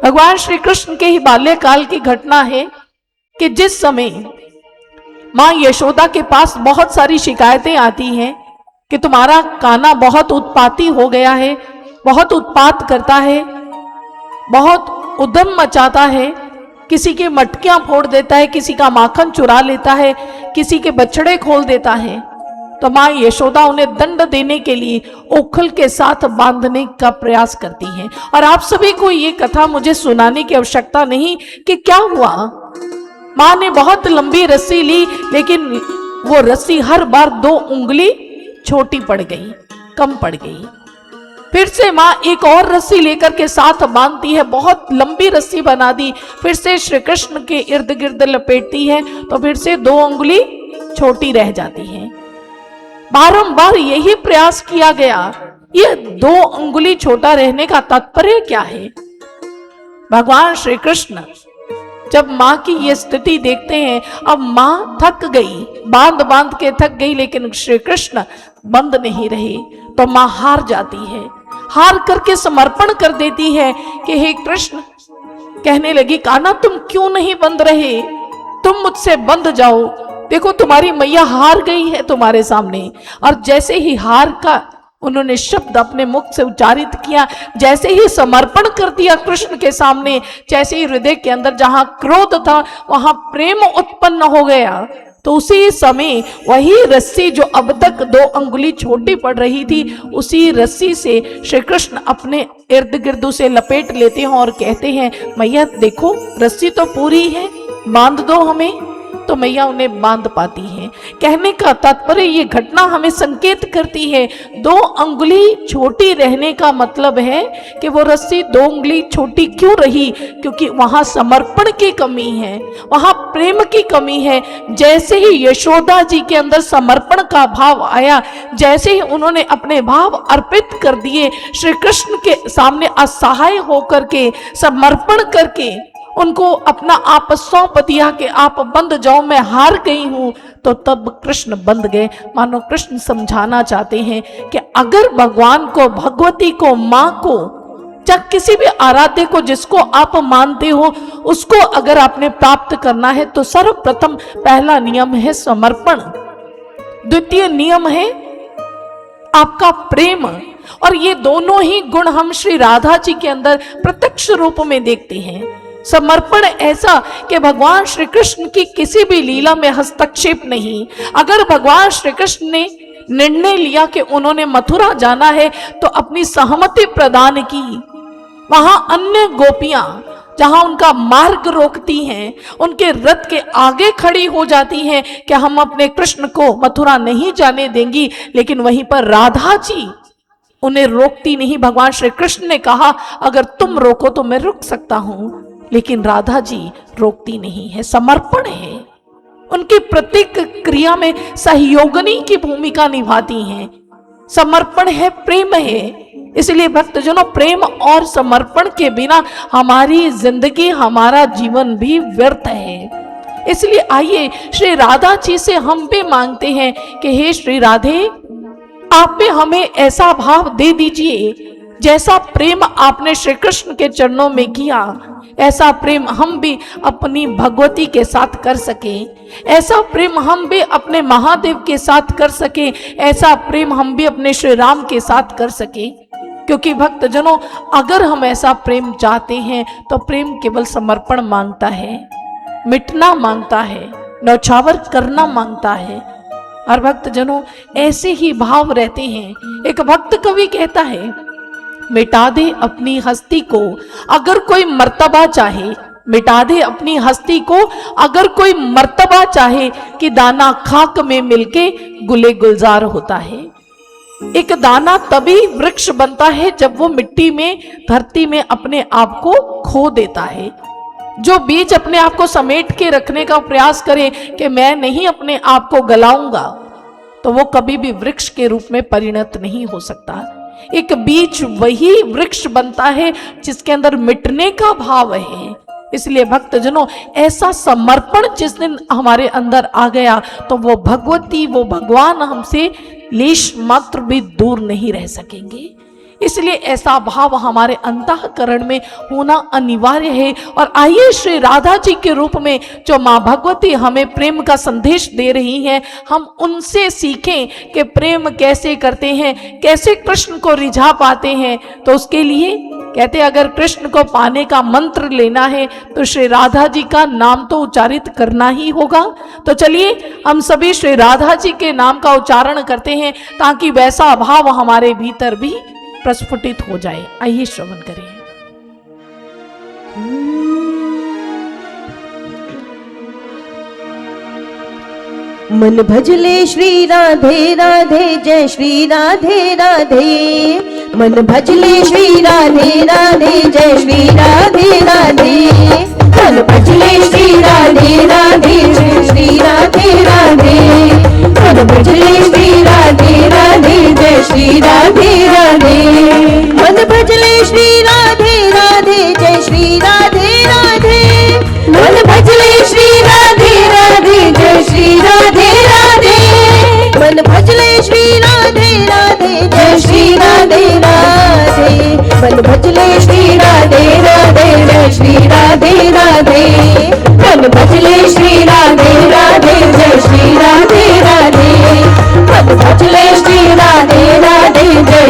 भगवान श्री कृष्ण के ही बाल्यकाल की घटना है कि जिस समय मां यशोदा के पास बहुत सारी शिकायतें आती हैं कि तुम्हारा कान्हा बहुत उत्पाती हो गया है, बहुत उत्पात करता है, बहुत उद्यम मचाता है, किसी की मटकियां फोड़ देता है, किसी का माखन चुरा लेता है, किसी के बछड़े खोल देता है। तो मां यशोदा उन्हें दंड देने के लिए ओखल के साथ बांधने का प्रयास करती हैं। और आप सभी को ये कथा मुझे सुनाने की आवश्यकता नहीं कि क्या हुआ। मां ने बहुत लंबी रस्सी ली, लेकिन वो रस्सी हर बार 2 उंगली छोटी पड़ गई, कम पड़ गई। फिर से मां एक और रस्सी लेकर के साथ बांधती है, बहुत लंबी रस्सी बना दी, फिर से श्री कृष्ण के इर्द गिर्द लपेटती है, तो फिर से 2 उंगली छोटी रह जाती है। बारंबार यही प्रयास किया गया। ये 2 उंगली छोटा रहने का तात्पर्य क्या है? भगवान श्री कृष्ण जब मां की ये स्थिति देखते हैं, अब मां थक गई, बांध बांध के थक गई, लेकिन श्री कृष्ण बंद नहीं रहे, तो मां हार जाती है, हार करके समर्पण कर देती है कि हे कृष्ण, कहने लगी, कान्हा तुम क्यों नहीं बंध रहे, तुम मुझसे बंध जाओ, देखो तुम्हारी मैया हार गई है तुम्हारे सामने। और जैसे ही हार का उन्होंने शब्द अपने मुख से उच्चारित किया, जैसे ही समर्पण कर दिया कृष्ण के सामने, जैसे ही हृदय के अंदर जहां क्रोध था वहां प्रेम उत्पन्न हो गया। तो उसी समय वही रस्सी जो अब तक 2 अंगुली छोटी पड़ रही थी, उसी रस्सी से श्री कृष्ण अपने इर्द गिर्द उसे लपेट लेते हैं और कहते हैं, मैया देखो रस्सी तो पूरी है, बांध दो हमें। तो मैया उन्हें बांध पाती हैं। कहने का तात्पर्य ये घटना हमें संकेत करती है, 2 अंगुली छोटी रहने का मतलब है कि वो रस्सी 2 अंगुली छोटी क्यों रही, क्योंकि वहां समर्पण की कमी है, वहां प्रेम की कमी है। जैसे ही यशोदा जी के अंदर समर्पण का भाव आया, जैसे ही उन्होंने अपने भाव अर्पित कर दिए, श्री कृष्ण के सामने असहाय होकर के समर्पण करके उनको अपना आप सौंप दिया कि आप बंद जाओ, मैं हार गई हूं, तो तब कृष्ण बंद गए। मानो कृष्ण समझाना चाहते हैं कि अगर भगवान को, भगवती को, मां को, चाहे किसी भी आराध्य को जिसको आप मानते हो, उसको अगर आपने प्राप्त करना है तो सर्वप्रथम पहला नियम है समर्पण, द्वितीय नियम है आपका प्रेम। और ये दोनों ही गुण हम श्री राधा जी के अंदर प्रत्यक्ष रूप में देखते हैं। समर्पण ऐसा कि भगवान श्री कृष्ण की किसी भी लीला में हस्तक्षेप नहीं। अगर भगवान श्री कृष्ण ने निर्णय लिया कि उन्होंने मथुरा जाना है तो अपनी सहमति प्रदान की। वहां अन्य गोपियां जहां उनका मार्ग रोकती हैं, उनके रथ के आगे खड़ी हो जाती हैं कि हम अपने कृष्ण को मथुरा नहीं जाने देंगी, लेकिन वहीं पर राधा जी उन्हें रोकती नहीं। भगवान श्री कृष्ण ने कहा अगर तुम रोको तो मैं रुक सकता हूं, लेकिन राधा जी रोकती नहीं है। समर्पण है, उनकी प्रत्येक क्रिया में सहयोगिनी की भूमिका निभाती हैं। समर्पण है, प्रेम है। इसलिए भक्तजनों, प्रेम और समर्पण के बिना हमारी जिंदगी, हमारा जीवन भी व्यर्थ है। इसलिए आइए श्री राधा जी से हम भी मांगते हैं कि हे श्री राधे, आप भी हमें ऐसा भाव दे दीजिए जैसा प्रेम आपने श्री कृष्ण के चरणों में किया, ऐसा प्रेम हम भी अपनी भगवती के साथ कर सके, ऐसा प्रेम हम भी अपने महादेव के साथ कर सके, ऐसा प्रेम हम भी अपने श्री राम के साथ कर सके। क्योंकि भक्तजनों, अगर हम ऐसा प्रेम चाहते हैं तो प्रेम केवल समर्पण मांगता है, मिटना मांगता है, न्यौछावर करना मांगता है। और भक्तजनों, ऐसे ही भाव रहते हैं। एक भक्त कवि कहता है, मिटा दे अपनी हस्ती को अगर कोई मर्तबा चाहे, मिटा दे अपनी हस्ती को अगर कोई मर्तबा चाहे, कि दाना खाक में मिलके गुले गुलजार होता है। एक दाना तभी वृक्ष बनता है जब वो मिट्टी में, धरती में अपने आप को खो देता है। जो बीज अपने आप को समेट के रखने का प्रयास करे कि मैं नहीं अपने आप को गलाऊंगा, तो वो कभी भी वृक्ष के रूप में परिणत नहीं हो सकता। एक बीज वही वृक्ष बनता है जिसके अंदर मिटने का भाव है। इसलिए भक्तजनों, ऐसा समर्पण जिस दिन हमारे अंदर आ गया तो वो भगवती, वो भगवान हमसे लेश मात्र भी दूर नहीं रह सकेंगे। इसलिए ऐसा भाव हमारे अंतःकरण में होना अनिवार्य है। और आइए श्री राधा जी के रूप में जो माँ भगवती हमें प्रेम का संदेश दे रही हैं, हम उनसे सीखें कि प्रेम कैसे करते हैं, कैसे कृष्ण को रिझा पाते हैं। तो उसके लिए कहते हैं, अगर कृष्ण को पाने का मंत्र लेना है तो श्री राधा जी का नाम तो उच्चारित करना ही होगा। तो चलिए हम सभी श्री राधा जी के नाम का उच्चारण करते हैं ताकि वैसा भाव हमारे भीतर भी प्रस्फुटित हो जाए। आइए श्रवण करें। मन भजले श्री राधे राधे, जय श्री राधे राधे। मन भजले श्री राधे राधे, जय श्री राधे राधे। मन भजले श्री राधे राधे, जय श्री राधे राधे। मन भजले श्री राधे राधे, जय श्री राधे राधे। मन भजले श्री राधे राधे, जय श्री राधे राधे। मन भजले श्री राधे राधे, जय श्री राधे राधे। मन भजले श्री राधे राधे, जय श्री राधे राधे। मन भजले श्री राधे राधे, जय श्री राधे राधे। मन भजले श्री राधे राधे, जय श्री राधे राधे। मन भजले श्री राधे राधे, जय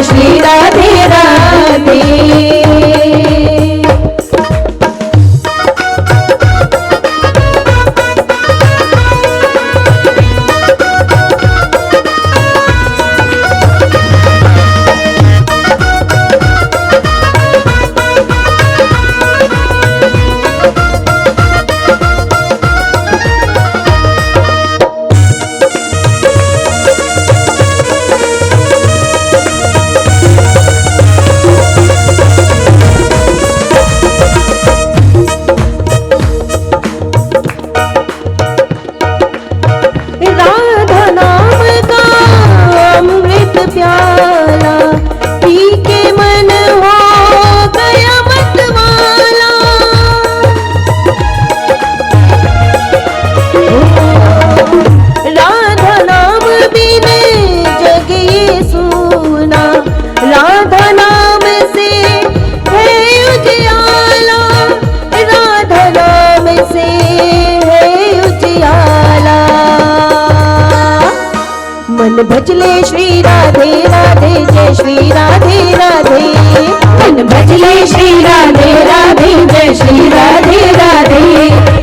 भजले श्री राधे राधे जय श्री राधे राधे। मन भजले श्री राधे राधे जय श्री राधे राधे।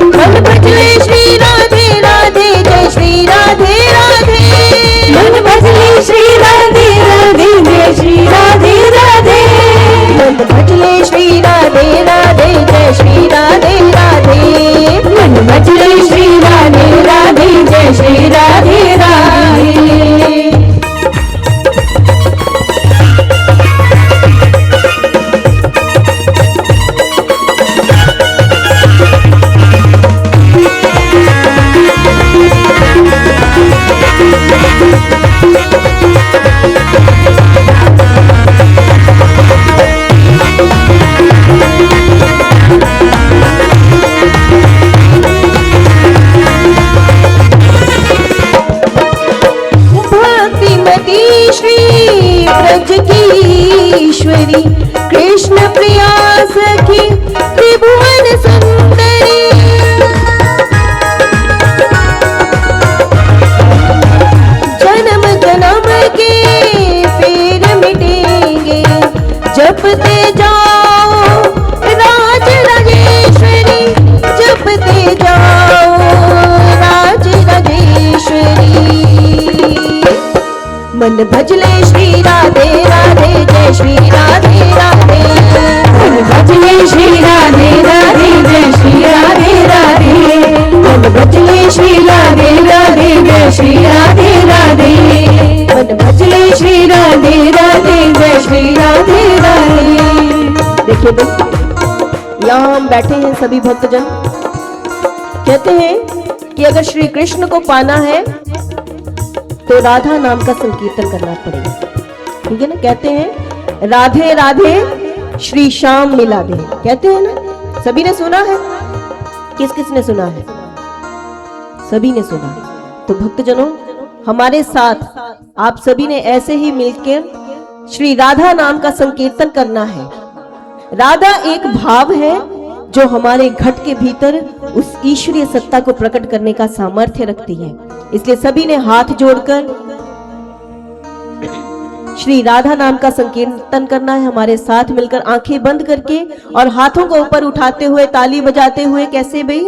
मन भजले श्री राधे राधे जय श्री राधे राधे। मन भजले श्री राधे राधे जय श्री राधे राधे। मन भजले श्री राधे राधे जय श्री राधे राधे। मन भजले श्री राधे राधे जय श्री राधे राधे। ब्रज की ईश्वरी कृष्ण प्रिया सखी त्रिभुवन सुंदरी। जन्म जन्म के फेर मिटेंगे जपते जाओ राज राजेश्वरी। जपते जाओ राज राजेश्वरी। मन भजले श्री राधे राधे जय श्री राधे राधे। मन भजले श्री राधे राधे जय श्री राधे राधे। मन भजले श्री राधे राधे जय श्री राधे राधे। मन भजले श्री राधे राधे जय श्री राधे राधे। देखिए दोस्तों, यहाँ हम बैठे हैं सभी भक्तजन। कहते हैं कि अगर श्री कृष्ण को पाना है तो राधा नाम का संकीर्तन करना पड़ेगा, ठीक है ना। कहते हैं राधे राधे श्री श्याम मिला दे, कहते हैं ना। सभी ने सुना है? किस किस ने सुना है? सभी ने सुना। तो भक्तजनों, हमारे साथ आप सभी ने ऐसे ही मिलकर श्री राधा नाम का संकीर्तन करना है। राधा एक भाव है जो हमारे घट के भीतर उस ईश्वरीय सत्ता को प्रकट करने का सामर्थ्य रखती है। इसलिए सभी ने हाथ जोड़कर श्री राधा नाम का संकीर्तन करना है। हमारे साथ मिलकर आंखें बंद करके और हाथों को ऊपर उठाते हुए ताली बजाते हुए, कैसे भाई?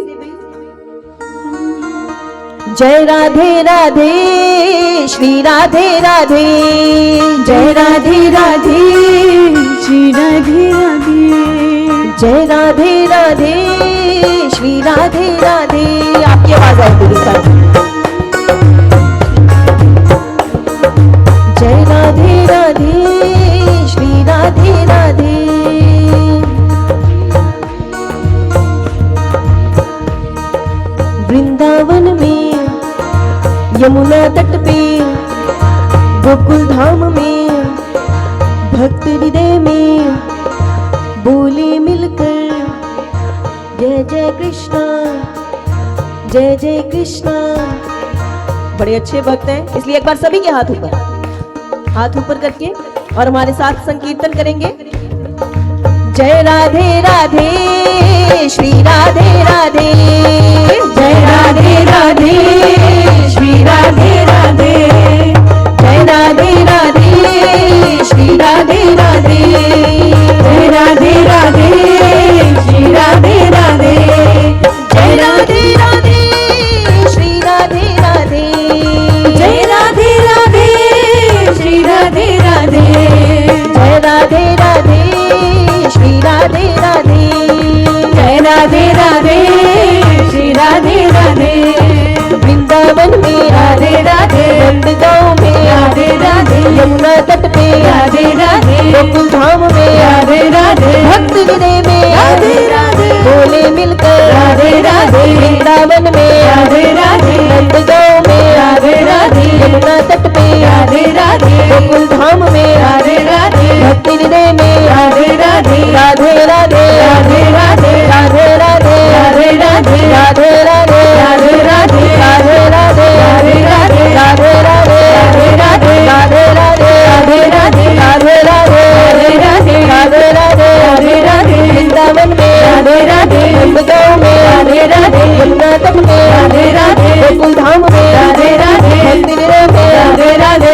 जय राधे राधे श्री राधे राधे। जय राधे राधे श्री राधे राधे। जय राधे राधे श्री राधे राधे। आपकी आवाज आए पूरी साथ। जय राधे राधे श्री राधे राधे। वृंदावन में, यमुना तट पे, गोकुल धाम में, भक्त हृदय में बोले मिलकर जय जय कृष्णा, जय जय कृष्णा। बड़े अच्छे भक्त हैं, इसलिए एक बार सभी के हाथ ऊपर करके और हमारे साथ संकीर्तन करेंगे। जय राधे राधे श्री राधे राधे। जय राधे राधे श्री राधे राधे। जय राधे राधे श्री राधे राधे। जय राधे राधे श्री राधे राधे। जय राधे राधे श्री राधे राधे। जय राधे राधे श्री राधे राधे। जय राधे राधे श्री राधे राधे। जय राधे राधे श्री राधे राधे। वृंदावन में राधे राधे। नंदगांव में राधे राधे। यमुना तट पे राधे राधे। गोकुल धाम में राधे राधे। भक्त हृदय में राधे राधे। बोले मिलकर राधे राधे। वृंदावन में राधे राधे। नंदगांव में राधे राधे। यमुना तट पे राधे राधे। गोकुल धाम में राधे राधे। भक्त हृदय में राधे राधे। राधे राधे राधे राधे। राधे राधे राधे राधे। राधे राधे राधे राधे। राधे राधे राधे राधे। राधे राधे राधे राधे। राधे राधे राधे राधे। राधे राधे राधे राधे। राधे राधे राधे राधे। वृंदावन में राधे राधे। नंदगांव में राधे राधे। यमुना तट में राधे राधे। गोकुल धाम में राधे राधे। भक्त हृदय में राधे राधे।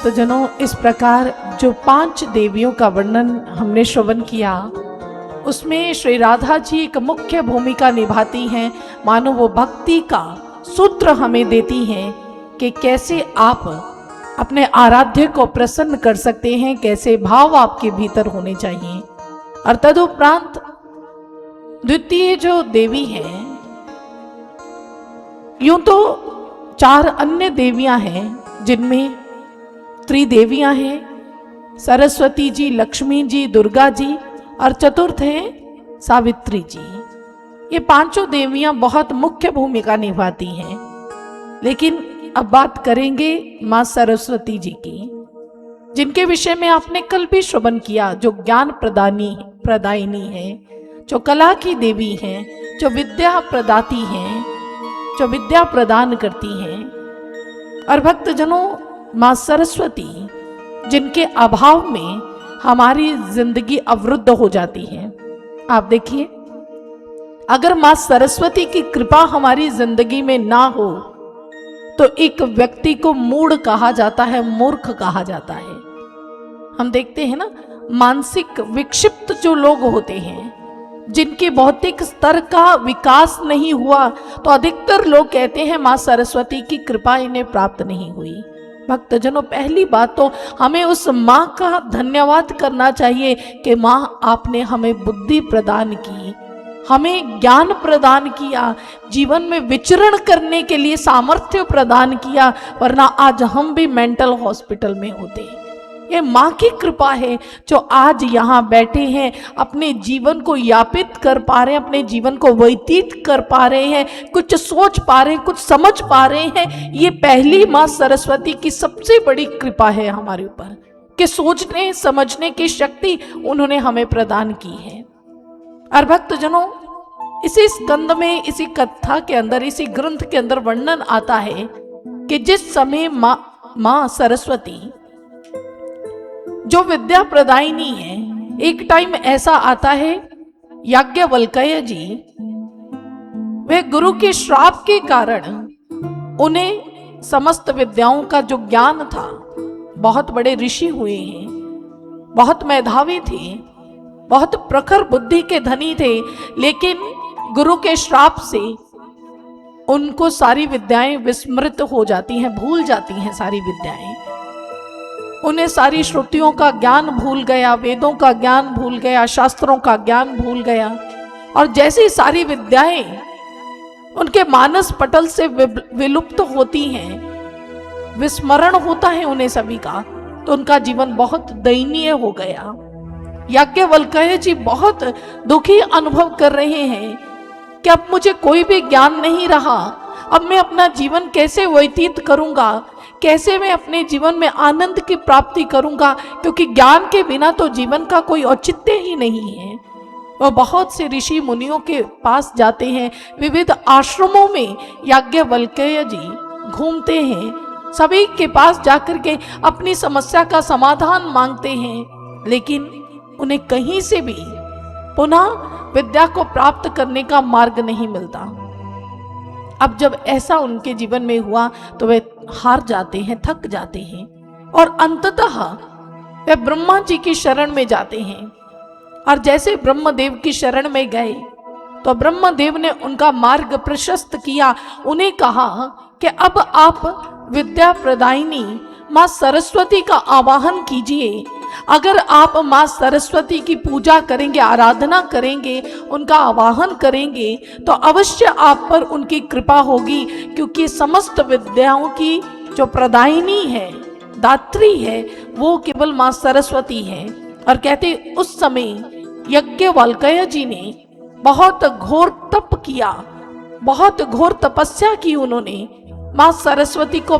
भक्तजनों, इस प्रकार जो 5 देवियों का वर्णन हमने श्रवण किया, उसमें श्री राधा जी एक मुख्य भूमिका निभाती हैं। मानो वो भक्ति का सूत्र हमें देती हैं कि कैसे आप अपने आराध्य को प्रसन्न कर सकते हैं, कैसे भाव आपके भीतर होने चाहिए। और तदुपरांत द्वितीय जो देवी हैं, यूं तो 4 अन्य देवियां हैं जिनमें त्रिदेवियां हैं, सरस्वती जी, लक्ष्मी जी, दुर्गा जी, और चतुर्थ है सावित्री जी। ये 5 देवियां बहुत मुख्य भूमिका निभाती हैं। लेकिन अब बात करेंगे मां सरस्वती जी की, जिनके विषय में आपने कल भी श्रवण किया, जो ज्ञान प्रदायिनी है, जो कला की देवी हैं, जो विद्या प्रदाती हैं, जो विद्या प्रदान करती हैं। और भक्तजनों, मां सरस्वती जिनके अभाव में हमारी जिंदगी अवरुद्ध हो जाती है। आप देखिए, अगर मां सरस्वती की कृपा हमारी जिंदगी में ना हो तो एक व्यक्ति को मूढ़ कहा जाता है, मूर्ख कहा जाता है। हम देखते हैं ना, मानसिक विक्षिप्त जो लोग होते हैं, जिनके भौतिक स्तर का विकास नहीं हुआ, तो अधिकतर लोग कहते हैं मां सरस्वती की कृपा इन्हें प्राप्त नहीं हुई। भक्तजनों, पहली बात तो हमें उस माँ का धन्यवाद करना चाहिए कि माँ, आपने हमें बुद्धि प्रदान की, हमें ज्ञान प्रदान किया, जीवन में विचरण करने के लिए सामर्थ्य प्रदान किया, वरना आज हम भी मेंटल हॉस्पिटल में होते। ये माँ की कृपा है जो आज यहाँ बैठे हैं, अपने जीवन को यापित कर पा रहे हैं, अपने जीवन को व्यतीत कर पा रहे हैं, कुछ सोच पा रहे हैं, कुछ समझ पा रहे हैं। ये पहली माँ सरस्वती की सबसे बड़ी कृपा है हमारे ऊपर, कि सोचने समझने की शक्ति उन्होंने हमें प्रदान की है। और भक्तजनों, इसी स्कंद में, इसी कथा के अंदर, इसी ग्रंथ के अंदर वर्णन आता है कि जिस समय माँ सरस्वती जो विद्या प्रदायिनी है, एक टाइम ऐसा आता है, याज्ञवल्क्य जी, वे गुरु के श्राप के कारण उन्हें समस्त विद्याओं का जो ज्ञान था, बहुत बड़े ऋषि हुए हैं, बहुत मेधावी थे, बहुत प्रखर बुद्धि के धनी थे, लेकिन गुरु के श्राप से उनको सारी विद्याएं विस्मृत हो जाती हैं, भूल जाती हैं सारी विद्याएं। उन्हें सारी श्रुतियों का ज्ञान भूल गया, वेदों का ज्ञान भूल गया, शास्त्रों का ज्ञान भूल गया। और जैसी सारी विद्याएं उनके मानस पटल से विलुप्त होती हैं, विस्मरण होता है उन्हें सभी का, तो उनका जीवन बहुत दयनीय हो गया। याज्ञवल्क्य जी बहुत दुखी अनुभव कर रहे हैं कि अब मुझे कोई भी ज्ञान नहीं रहा, अब मैं अपना जीवन कैसे व्यतीत करूंगा, कैसे मैं अपने जीवन में आनंद की प्राप्ति करूंगा, क्योंकि ज्ञान के बिना तो जीवन का कोई औचित्य ही नहीं है। वह बहुत से ऋषि मुनियों के पास जाते हैं, विविध आश्रमों में याज्ञवल्क्य जी घूमते हैं, सभी के पास जाकर के अपनी समस्या का समाधान मांगते हैं, लेकिन उन्हें कहीं से भी पुनः विद्या को प्राप्त करने का मार्ग नहीं मिलता। अब जब ऐसा उनके जीवन में हुआ तो वे हार जाते हैं, थक जाते हैं, और अंततः वे ब्रह्मा जी की शरण में जाते हैं। और जैसे ब्रह्मदेव की शरण में गए तो ब्रह्मदेव ने उनका मार्ग प्रशस्त किया, उन्हें कहा कि अब आप विद्या प्रदायिनी माँ सरस्वती का आवाहन कीजिए। अगर आप माँ सरस्वती की पूजा करेंगे, आराधना करेंगे, उनका आवाहन करेंगे, तो अवश्य आप पर उनकी कृपा होगी, क्योंकि समस्त विद्याओं की जो प्रदायिनी है, दात्री है, वो केवल माँ सरस्वती है। और कहते उस समय याज्ञवल्क्य जी ने बहुत घोर तप किया, बहुत घोर तपस्या की उन्होंने माँ सरस्वती को